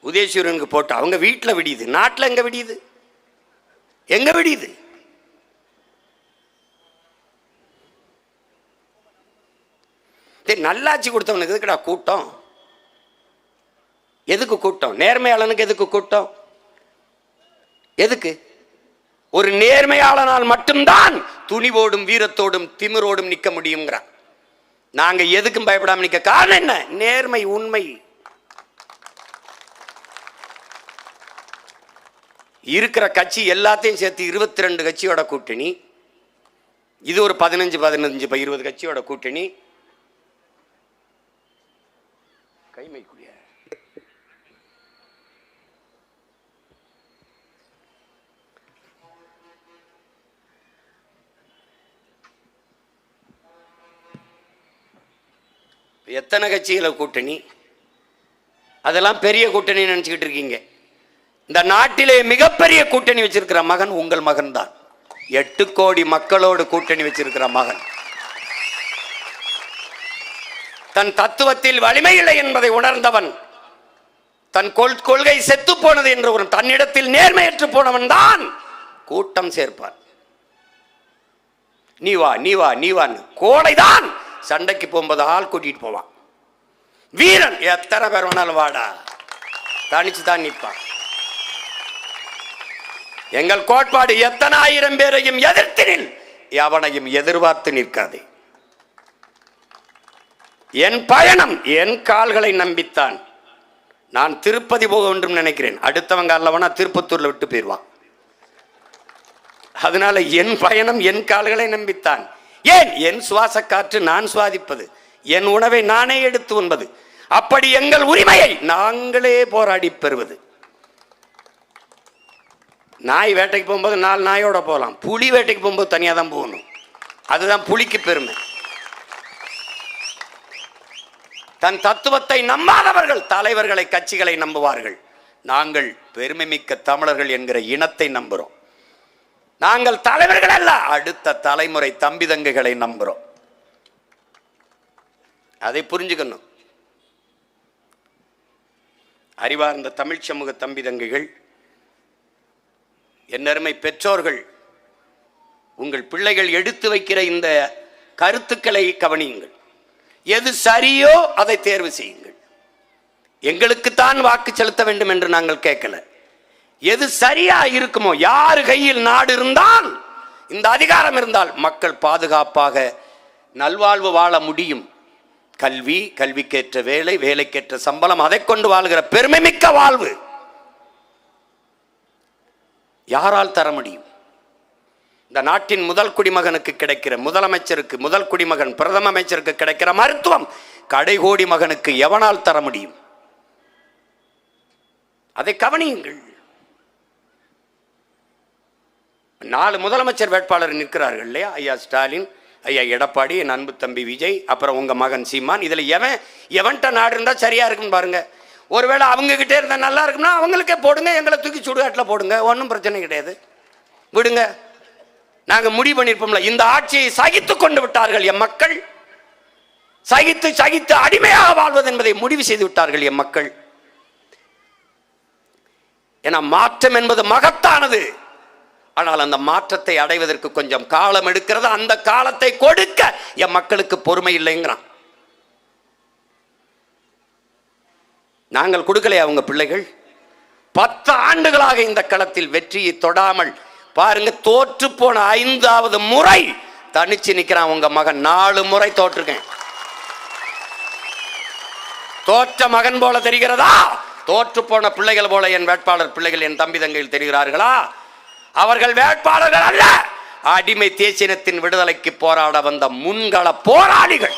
உதயசூரியனுக்கு போட்டு அவங்க வீட்டில் விடியுது, நாட்டில் எங்க விடியுது? எங்க விடியுது? நல்லாட்சி கொடுத்தவனுக்கு எதுக்குடா கூட்டம்? எதுக்கு கூட்டம்? நேர்மையாளனுக்கு எதுக்கு கூட்டம்? எதுக்கு? ஒரு நேர்மையாளனால் மட்டும்தான் துணிவோடும் வீரத்தோடும் திமிரோடும் நிற்க முடியுங்கிறான். நாங்க எதுக்கும் பயப்படாம நிற்க காரணம் என்ன? நேர்மை, உண்மை. இருக்கிற கட்சி எல்லாத்தையும் சேர்த்து 22 கட்சியோட கூட்டணி, இது ஒரு 15 20 கட்சியோட கூட்டணி. கைமைக்குரிய எத்தனை கட்சிகளை கூட்டணி? அதெல்லாம் பெரிய கூட்டணி நினைச்சுக்கிட்டு இருக்கீங்க. இந்த நாட்டிலே மிகப்பெரிய கூட்டணி வச்சிருக்கிற மகன் உங்கள் மகன் தான். 8 கோடி மக்களோடு கூட்டணி வச்சிருக்கிற மகன். தன் தத்துவத்தில் வலிமை இல்லை என்பதை உணர்ந்தவன், தன் கொள்கை செத்து போனது என்று ஒரு தன்னிடத்தில் நேர்மையற்று போனவன் தான் கூட்டம் சேர்ப்பான். நீ வா, நீ வா, நீ வான்னு. கோடைதான் சண்டைக்கு போகும்போது ஆள் கூட்டிட்டு போவான். வீரன் எத்தனை பேர் வேணாலும் வாடா, தனிச்சு தான் நிற்பான். எங்கள் கோட்பாடு எத்தனை ஆயிரம் பேரையும் எதிர்த்து நில், எவனையும் எதிர்பார்த்து நிற்காதே. என் பயணம் என் கால்களை நம்பித்தான். நான் திருப்பதி போக வேண்டும் நினைக்கிறேன், அடுத்தவங்க அல்லவனா திருப்பத்தூர்ல விட்டு போயிடுவான். அதனால என் பயணம் என் கால்களை நம்பித்தான். ஏன்? என் சுவாச காற்று நான் சுவாதிப்பது, என் உணவை நானே எடுத்து உண்பது, அப்படி எங்கள் உரிமையை நாங்களே போராடி பெறுவது. நாய் வேட்டைக்கு போகும்போது 4 நாயோட போகலாம், புலி வேட்டைக்கு போகும்போது தனியாக தான் போகணும். அதுதான் புலிக்கு பெருமை. தன் தத்துவத்தை நம்பாதவர்கள் தலைவர்களை கட்சிகளை நம்புவார்கள். நாங்கள் பெருமை மிக்க தமிழர்கள் என்கிற இனத்தை நம்புகிறோம். நாங்கள் தலைவர்கள் அல்ல, அடுத்த தலைமுறை தம்பி தங்கைகளை நம்புகிறோம். அதை புரிஞ்சுக்கணும். அறிவார்ந்த தமிழ் சமூக தம்பி தங்கைகள், என்னருமை பெற்றோர்கள், உங்கள் பிள்ளைகள் எடுத்து வைக்கிற இந்த கருத்துக்களை கவனியுங்கள். எது சரியோ அதை தேர்வு செய்யுங்கள். எங்களுக்குத்தான் வாக்கு செலுத்த வேண்டும் என்று நாங்கள் கேட்கல. எது சரியா இருக்குமோ, யாரு கையில் நாடு இருந்தால், இந்த அதிகாரம் இருந்தால் மக்கள் பாதுகாப்பாக நல்வாழ்வு வாழ முடியும். கல்வி, கல்விக்கேற்ற வேலை, வேலைக்கேற்ற சம்பளம், அதை கொண்டு வாழ்கிற பெருமை மிக்க வாழ்வு யாரால் தர முடியும்? இந்த நாட்டின் முதல் குடிமகனுக்கு கிடைக்கிற, முதலமைச்சருக்கு, முதல் குடிமகன் பிரதம அமைச்சருக்கு கிடைக்கிற மருத்துவம் கடைகோடி மகனுக்கு எவனால் தர முடியும்? அதை கவனியுங்கள். 4 முதலமைச்சர் வேட்பாளர் நிற்கிறார்கள் இல்லையா? ஐயா ஸ்டாலின், ஐயா எடப்பாடி, என் அன்பு தம்பி விஜய், அப்புறம் உங்க மகன் சீமான். இதுல எவன்ட்ட நாடு இருந்தா சரியா இருக்குன்னு பாருங்க. ஒருவேளை அவங்க கிட்டே இருந்தா நல்லா இருக்கும்னா அவங்களுக்கே போடுங்க, எங்களை தூக்கி சுடுகாட்டில் போடுங்க, ஒன்றும் பிரச்சனை கிடையாது, விடுங்க. நாங்க முடிவு பண்ணிருப்போம்ல. இந்த ஆட்சியை சகித்து கொண்டு விட்டார்கள் எம் மக்கள். சகித்து சகித்து அடிமையாக வாழ்வது என்பதை முடிவு செய்து விட்டார்கள் எம் மக்கள். ஏன்னா மாற்றம் என்பது மகத்தானது. ஆனால் அந்த மாற்றத்தை அடைவதற்கு கொஞ்சம் காலம் எடுக்கிறது. அந்த காலத்தை கொடுக்க என் மக்களுக்கு பொறுமை இல்லைங்கிறான். நாங்கள் கொடுக்கலையா? அவங்க பிள்ளைகள் 10 ஆண்டுகளாக இந்த களத்தில் வெற்றியை தொடாமல் பாருங்க, தோற்று போன 5வது முறை தனிச்சு நிற்கிறான் உங்க மகன். 4 முறை தோற்றுக்கேன். தோற்ற மகன் போல தெரிகிறதா? தோற்று போன பிள்ளைகள் போல என் வேட்பாளர் பிள்ளைகள், என் தம்பி தங்கைகள் தெரிகிறார்களா? அவர்கள் வேட்பாளர்கள் அல்ல, அடிமை தேசியத்தின் விடுதலைக்கு போராட வந்த முன்கள போராளிகள்.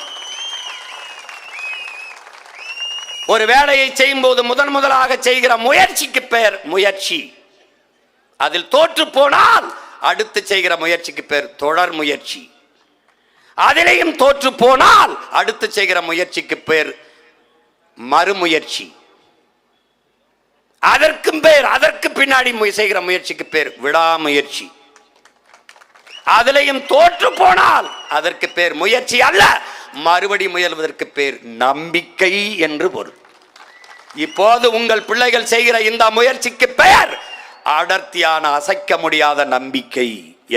ஒரு வேலையை செய்யும் போது முதலாக செய்கிற முயற்சிக்கு பெயர் முயற்சி. அதில் தோற்று போனால் அடுத்து செய்கிற முயற்சிக்கு பெயர் தொடர் முயற்சி. அதிலேயும் தோற்று போனால் அடுத்து செய்கிற முயற்சிக்கு பெயர் மறுமுயற்சி. அதற்கு பின்னாடி செய்கிற முயற்சிக்கு பேர் விடாமுயற்சி. அதிலையும் தோற்று போனால் அதற்கு பேர் முயற்சி அல்ல, மறுபடி முயல்வதற்கு பேர் நம்பிக்கை என்று பொருள். இப்போது உங்கள் பிள்ளைகள் செய்கிற இந்த முயற்சிக்கு பெயர் அடர்த்தியான அசைக்க முடியாத நம்பிக்கை.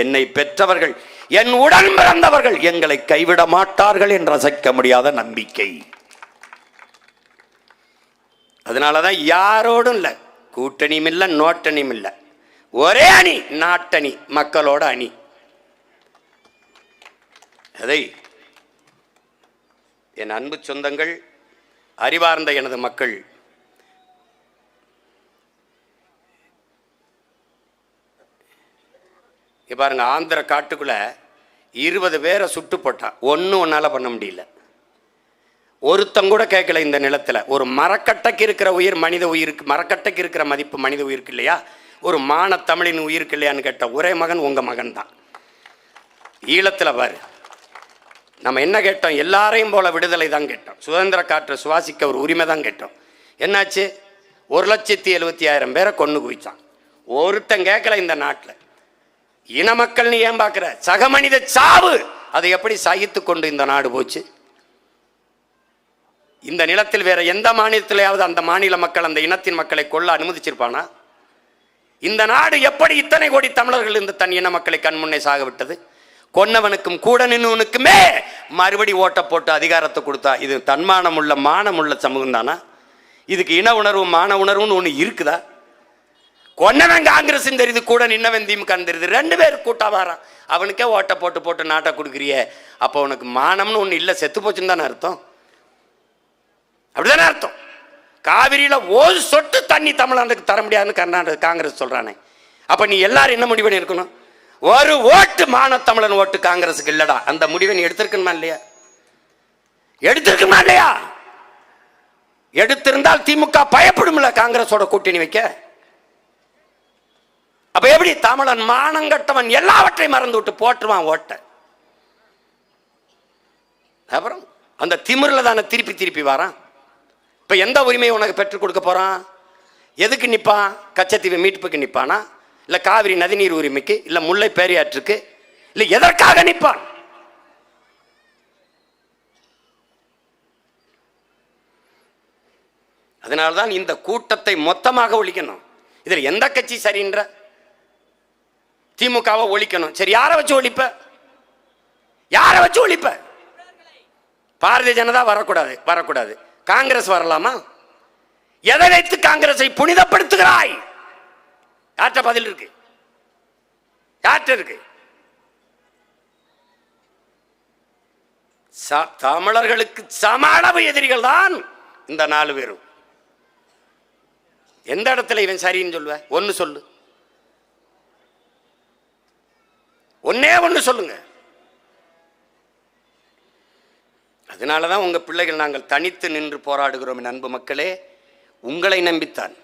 என்னை பெற்றவர்கள், என் உடன் பிறந்தவர்கள் எங்களை கைவிட மாட்டார்கள் என்று அசைக்க முடியாத நம்பிக்கை. அதனாலதான் யாரோடும் இல்லை, கூட்டணியும் இல்லை, நோட்டணியும் இல்லை, ஒரே அணி, நாட்டணி, மக்களோட அணி. அதை என் அன்பு சொந்தங்கள், அறிவார்ந்த எனது மக்கள், பாருங்க, ஆந்திர காட்டுக்குள்ள 20 பேரை சுட்டு போட்டான். ஒன்னும் ஒன்னால பண்ண முடியல. ஒருத்தங்கூட கேட்கல. இந்த நிலத்துல ஒரு மரக்கட்டைக்கு இருக்கிற உயிர் மனித உயிருக்கு, மரக்கட்டைக்கு இருக்கிற மதிப்பு மனித உயிருக்கு இல்லையா? ஒரு மான தமிழின் உயிருக்கு இல்லையான்னு கேட்ட ஒரே மகன் உங்க மகன் தான். ஈழத்துல பாரு, நம்ம என்ன கேட்டோம்? எல்லாரையும் போல விடுதலை தான் கேட்டோம். சுதந்திர காற்றை சுவாசிக்க ஒரு உரிமை தான் கேட்டோம். என்னாச்சு? 1,70,000 பேரை கொண்டு குவிச்சான். ஒருத்தன் கேட்கல. இந்த நாட்டில் இன மக்கள் நீ ஏன் பார்க்கிற? சக மனித சாவு, அதை எப்படி சகித்து கொண்டு இந்த நாடு போச்சு? இந்த நிலத்தில் வேற எந்த மாநிலத்திலேயாவது அந்த மாநில மக்கள், அந்த இனத்தின் மக்களை கொல்ல அனுமதிச்சிருப்பானா? இந்த நாடு எப்படி இத்தனை கோடி தமிழர்கள் இந்த தன் இன மக்களை கண்முன்னே சாக விட்டது? கொன்னவனுக்கும் கூட நின்னுவனுக்குமே மறுபடி ஓட்ட போட்டு அதிகாரத்தை கொடுத்தா இது தன்மானம் உள்ள மானம் உள்ள சமூகம் தானா? இதுக்கு இன உணர்வு மான உணர்வுன்னு ஒன்று இருக்குதா? கொன்னவன் காங்கிரஸ் தெரியுது, கூட நின்னவன் திமுக தெரியுது, 2 பேர் கூட்டா வாரான். அவனுக்கே ஓட்ட போட்டு போட்டு நாட்டை கொடுக்குறிய, அப்போ உனக்கு மானம்னு ஒன்று இல்லை, செத்து போச்சுன்னு தானே அர்த்தம். அப்படிதானே அர்த்தம்? காவிரியில ஒரு சொட்டு தண்ணி தமிழ்நாட்டுக்கு தர முடியாதுன்னு கர்நாடக காங்கிரஸ் சொல்றானே. அப்ப நீ எல்லாரும் என்ன முடிவு பண்ணி இருக்கணும்? ஒரு ஓட்டு மானத்தமிழன் ஓட்டு காங்கிரஸுக்கு இல்லடா. அந்த முடிவை நீ எடுத்திருக்கணுமா இல்லையா? எடுத்திருக்குமா இல்லையா? எடுத்திருந்தால் திமுக பயப்படும்ல காங்கிரஸோட கூட்டணி வைக்க. அப்ப எப்படி தமிழன் மானங்கட்டவன் எல்லாவற்றையும் மறந்து விட்டு போட்டுருவான் ஓட்ட. அப்புறம் அந்த திமிர்ல தானே திருப்பி திருப்பி வரான். இப்ப எந்த உரிமையை உனக்கு பெற்றுக் கொடுக்க போறான்? எதுக்கு நிப்பான்? கச்சத்தீவு மீட்புக்கு நிப்பானா, இல்ல காவிரி நதிநீர் உரிமைக்கு, இல்ல முல்லை பேரியாற்றுக்கு, இல்ல எதற்காக நிப்பான்? அதனால்தான் இந்த கூட்டத்தை மொத்தமாக ஒழிக்கணும். இதில் எந்த கட்சி சரின்ற? திமுகவை ஒழிக்கணும். சரி, யாரை வச்சு ஒழிப்ப? யாரை வச்சு ஒழிப்ப? பாரதிய ஜனதா வரக்கூடாது. காங்கிரஸ் வரலாமா? எதை வைத்து காங்கிரஸை புனிதப்படுத்துகிறாய்? யார்கிட்ட பதில் இருக்கு? யார்கிட்ட இருக்கு? தமிழர்களுக்கு சம அளவு எதிரிகள் தான் இந்த 4 பேரும். எந்த இடத்துல இவன் சரின்னு சொல்லுவ? ஒன்னு சொல்லு, ஒன்னு சொல்லுங்க. அதனாலதான் உங்க பிள்ளைகள் நாங்கள் தனித்து நின்று போராடுகிறோம். அன்பு மக்களே, உங்களை நம்பித்தான்.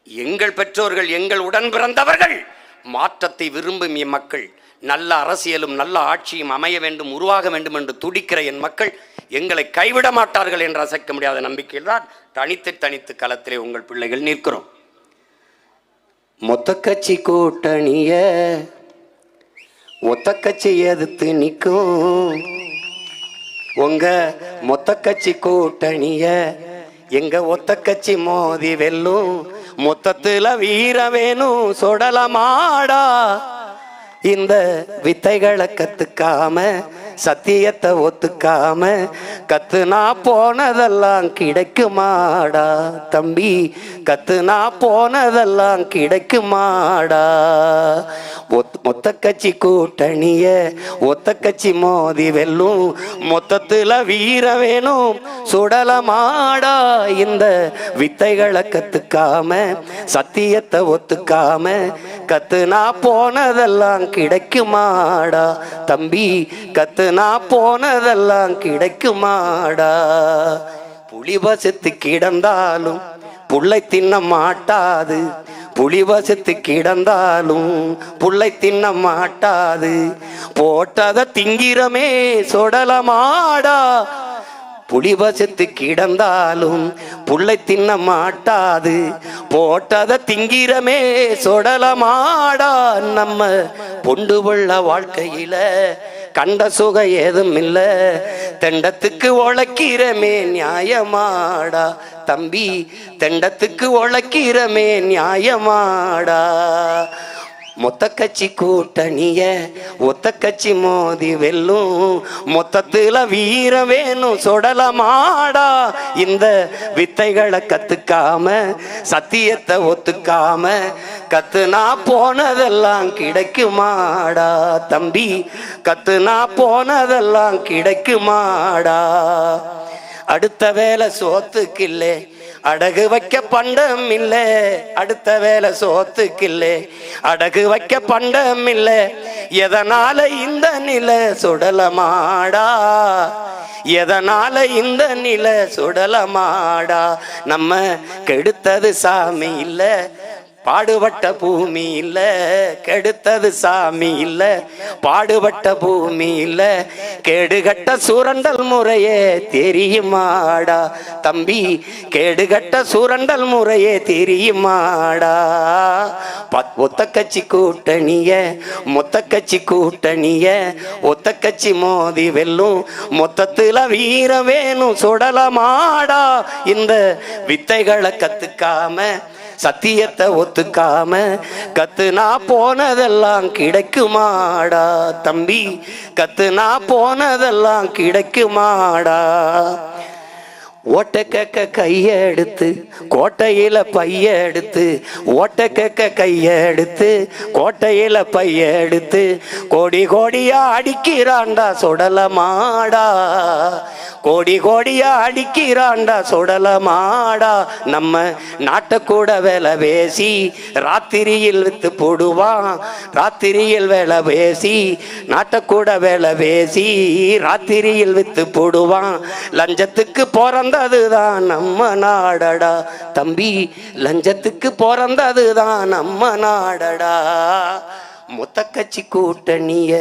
எங்கள் பெற்றோர்கள், எங்கள் உடன் பிறந்தவர்கள் மாற்றத்தை விரும்பும் என் மக்கள், நல்ல அரசியலும் நல்ல ஆட்சியும் அமைய வேண்டும், உருவாக வேண்டும் என்று துடிக்கிற என் மக்கள் எங்களை கைவிட மாட்டார்கள் என்று அசைக்க முடியாத நம்பிக்கையில் தான் தனித்து களத்திலே உங்கள் பிள்ளைகள் நிற்கிறோம். மொத்த கட்சி கூட்டணிய ஒத்த கட்சி எதிர்த்து நிற்கும். உங்க மொத்த கட்சி கூட்டணிய எங்க ஒத்த கட்சி மோதி வெல்லும். மொத்தத்துல வீர வேணும் சொடலமாடா. இந்த வித்தைகளை கத்துக்காம, சத்தியத்தை ஒத்துக்காம, கத்துனா போனதெல்லாம் கிடைக்குமாடா தம்பி, கத்துனா போனதெல்லாம் கிடைக்குமாடா. மொத்த கட்சி கூட்டணிய ஒத்த கட்சி மோதி வெல்லும். மொத்தத்துல வீர வேணும் சுடலமாடா. இந்த வித்தைகளை கத்துக்காம, சத்தியத்தை ஒத்துக்காம, கத்துனா போனதெல்லாம் கிடைக்குமாடா தம்பி, கத்துனா போனதெல்லாம் கிடைக்குமாடா. புலி வசத்து கிடந்தாலும் புள்ளை தின்ன மாட்டாது, புலி வசத்து கிடந்தாலும் புள்ளை தின்ன மாட்டாது. போட்டத திங்கிறமே சொடலமாடா. புலி வசத்து கிடந்தாலும் புள்ளை தின்ன மாட்டாது. போட்டத திங்கிறமே சொடலமாடா. நம்ம பொண்டு உள்ள வாழ்க்கையில கண்ட சுகம் ஏதும் இல்ல. தெண்டத்துக்கு உழைக்கிறமே நியாயமாடா தம்பி, தெண்டத்துக்கு உழைக்கிறமே நியாயமாடா. மொத்த கட்சி கூட்டணிய ஒத்த கட்சி மோதி வெல்லும். மொத்தத்துல வீர வேணும் சொடலமாடா. இந்த வித்தைகளை கத்துக்காம, சத்தியத்தை ஒத்துக்காம, கத்துனா போனதெல்லாம் கிடைக்குமாடா தம்பி, கத்துனா போனதெல்லாம் கிடைக்குமாடா. அடுத்த வேலை சோத்துக்கில்லே அடகு வைக்க பண்டம் இல்லை. அடுத்த வேலை சோத்துக்கில்லே அடகு வைக்க பண்டம் இல்லை. எதனால இந்த நிலை சுடலமாடா, எதனால இந்த நிலை சுடலமாடா. நம்ம கெடுத்தது சாமி இல்ல, பாடுபட்ட பூமி இல்ல. கெடுத்தது சாமி இல்ல, பாடுபட்ட பூமி இல்ல. கேடுகட்ட சுரண்டல் முறையே தெரியுமாடா தம்பி, கேடுகட்ட சுரண்டல் முறையே தெரியுமாடா. ஒத்த கட்சி கூட்டணிய மொத்த கட்சி கூட்டணிய ஒத்த கட்சி மோதி வெல்லும். மொத்தத்துல வீர வேணும் சுடலமாடா. இந்த வித்தைகளை கத்துக்காம, சத்தியத்தை ஒத்துக்காம, கத்துனா போனதெல்லாம் கிடைக்குமாடா தம்பி, கத்துனா போனதெல்லாம் கிடைக்குமாடா. ஓட்ட கேக்க கைய எடுத்து கோட்டையில பைய எடுத்து ஓட்ட கேக்க கைய எடுத்து கோட்டையில பைய எடுத்து கோடி கோடியா அடிக்கிறான்டா சுடல மாடா, கோடி கோடியா அடிக்கிறான்டா சுடல மாடா. நம்ம நாட்டை கூட வேலை பேசி ராத்திரியில் வித்து போடுவான், ராத்திரியில் வேலை பேசி நாட்டை கூட வேலை பேசி ராத்திரியில் வித்து போடுவான். லஞ்சத்துக்கு பிறந்ததுதான் நம்ம நாடடா தம்பி, லஞ்சத்துக்கு பிறந்ததுதான் நம்ம நாடடா. மொத்த கட்சி கூட்டணிய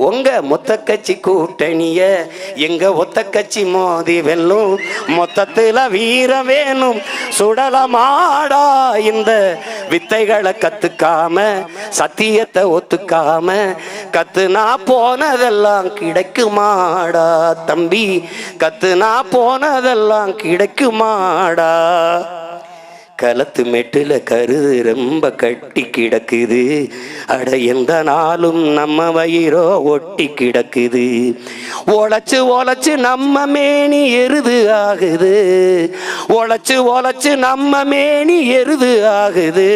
உங்க மொத்த கட்சி கூட்டணிய எங்க ஒத்த கட்சி மோதி வெல்லும், மொத்தத்துல வீரம் வேணும் சுடலமாடா. இந்த வித்தைகளை கத்துக்காம சத்தியத்தை ஒத்துக்காம கத்துனா போனதெல்லாம் கிடைக்குமாடா தம்பி, கத்துனா போனதெல்லாம் கிடைக்குமாடா. களத்து மெட்டுல கருது ரொம்ப கட்டி கிடக்குது, அட எந்த நாளும் நம்ம வயிறோ ஒட்டி கிடக்குது. உழைச்சு உழைச்சு நம்ம மேனி எருது ஆகுது, உழைச்சு உழைச்சு நம்ம மேனி எருது ஆகுது.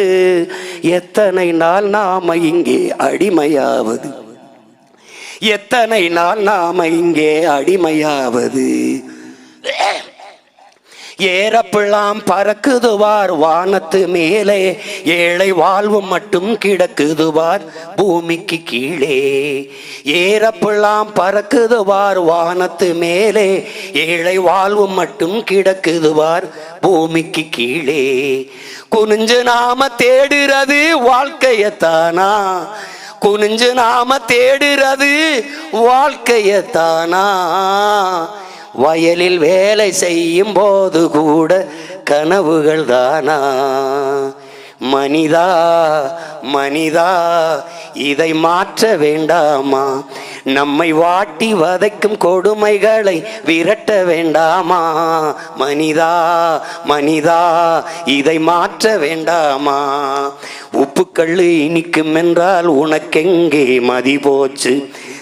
எத்தனை நாள் நாம இங்கே அடிமையாவது, எத்தனை நாள் நாம இங்கே அடிமையாவது. ஏறப்பெல்லாம் பறக்குதுவார் வானத்து மேலே, ஏழை வாழ்வு மட்டும் கிடக்குதுவார் பூமிக்கு கீழே. ஏறப்பெல்லாம் பறக்குதுவார் வானத்து மேலே, ஏழை வாழ்வு மட்டும் கிடக்குதுவார் பூமிக்கு கீழே. குனிஞ்சு நாம தேடுறது வாழ்க்கையத்தானா, குனிஞ்சு நாம தேடுறது வாழ்க்கையத்தானா. வயலில் வேலை செய்யும் போது கூட கனவுகள் தானா. மனிதா மனிதா இதை மாற்ற வேண்டாமா, நம்மை வாட்டி வதைக்கும் கொடுமைகளை விரட்ட வேண்டாமா. மனிதா மனிதா இதை மாற்ற வேண்டாமா. உப்புக்கல்லு இனிக்கும் என்றால் உனக்கெங்கே மதி போச்சு,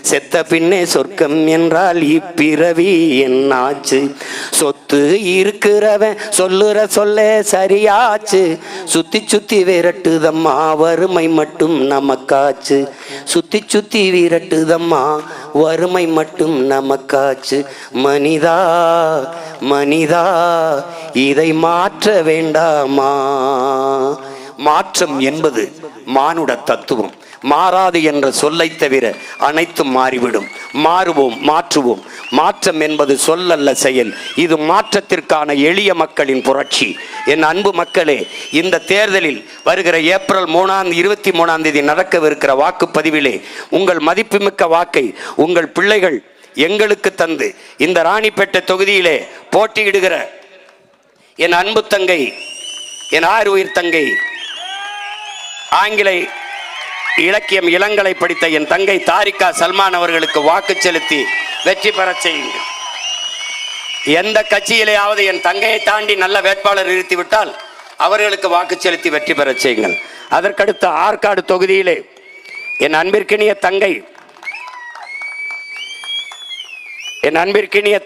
செத்த பின்னே சொர்க்கம் என்றால் இப்பிறவி என்னாச்சு. சொத்து இருக்கிறவன் சொல்லுற சொல்ல சரியாச்சு, சுத்தி சுத்தி விரட்டுதம்மா வறுமை மட்டும் நமக்காச்சு, சுத்தி சுத்தி விரட்டுதம்மா வறுமை மட்டும் நமக்காச்சு. மனிதா மனிதா இதை மாற்ற வேண்டாமா. மாற்றம் என்பது மானுட தத்துவம், மாறாது என்ற சொல்லை தவிர அனைத்தும் மாறிவிடும். மாறுவோம் மாற்றுவோம். மாற்றம் என்பது சொல்லல்ல செயல். இது மாற்றத்திற்கான எளிய மக்களின் புரட்சி. என் அன்பு மக்களே, இந்த தேர்தலில் வருகிற ஏப்ரல் 23 நடக்கவிருக்கிற வாக்குப்பதிவிலே உங்கள் மதிப்புமிக்க வாக்கை உங்கள் பிள்ளைகள் எங்களுக்கு தந்து இந்த ராணிப்பேட்டை தொகுதியிலே போட்டியிடுகிற என் அன்பு தங்கை, என் ஆறுயிர் தங்கை, ஆங்கில இலக்கியம் இளங்கலை படித்த என் தங்கை தாரிகா சல்மான் அவர்களுக்கு வாக்கு செலுத்தி வெற்றி பெற செய்யுங்கள். எந்த கட்சியிலேயாவது என் தங்கையை தாண்டி நல்ல வேட்பாளர் நிறுத்திவிட்டால் அவர்களுக்கு வாக்கு செலுத்தி வெற்றி பெற செய்யுங்கள். அதற்கடுத்த ஆற்காடு தொகுதியிலே என் அன்பிற்கினிய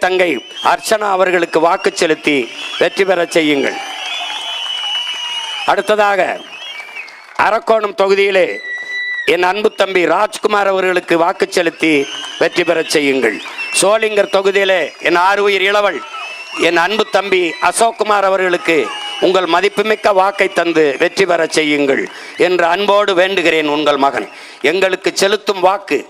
தங்கை அர்ச்சனா அவர்களுக்கு வாக்கு செலுத்தி வெற்றி பெற செய்யுங்கள். அடுத்ததாக அரக்கோணம் தொகுதியிலே என் அன்பு தம்பி ராஜ்குமார் அவர்களுக்கு வாக்கு செலுத்தி வெற்றி பெற செய்யுங்கள். சோளிங்கர் தொகுதியிலே என் ஆறுயிர் இளவல் என் அன்பு தம்பி அசோக்குமார் அவர்களுக்கு உங்கள் மதிப்புமிக்க வாக்கை தந்து வெற்றி பெற செய்யுங்கள் என்று அன்போடு வேண்டுகிறேன். உங்கள் மகன் எங்களுக்கு செலுத்தும் வாக்கு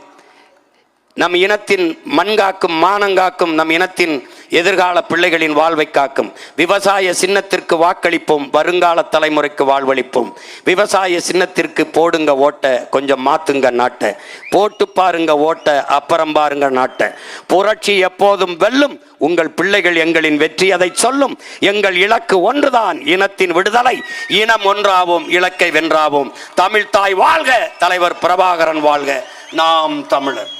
நம் இனத்தின் மண்காக்கும், மானங்காக்கும், நம் இனத்தின் எதிர்கால பிள்ளைகளின் வாழ்வை காக்கும். விவசாய சின்னத்திற்கு வாக்களிப்போம், வருங்கால தலைமுறைக்கு வாழ்வளிப்போம். விவசாய சின்னத்திற்கு போடுங்க ஓட்ட, கொஞ்சம் மாத்துங்க நாட்டை, போட்டு பாருங்க ஓட்ட, அப்புறம் பாருங்க நாட்டை. புரட்சி எப்போதும் வெல்லும், உங்கள் பிள்ளைகள் எங்களின் வெற்றி அதை சொல்லும். எங்கள் இலக்கு ஒன்றுதான், இனத்தின் விடுதலை. இனம் ஒன்றாவோம், இலக்கை வென்றாவோம். தமிழ் தாய் வாழ்க, தலைவர் பிரபாகரன் வாழ்க. நாம் தமிழர்.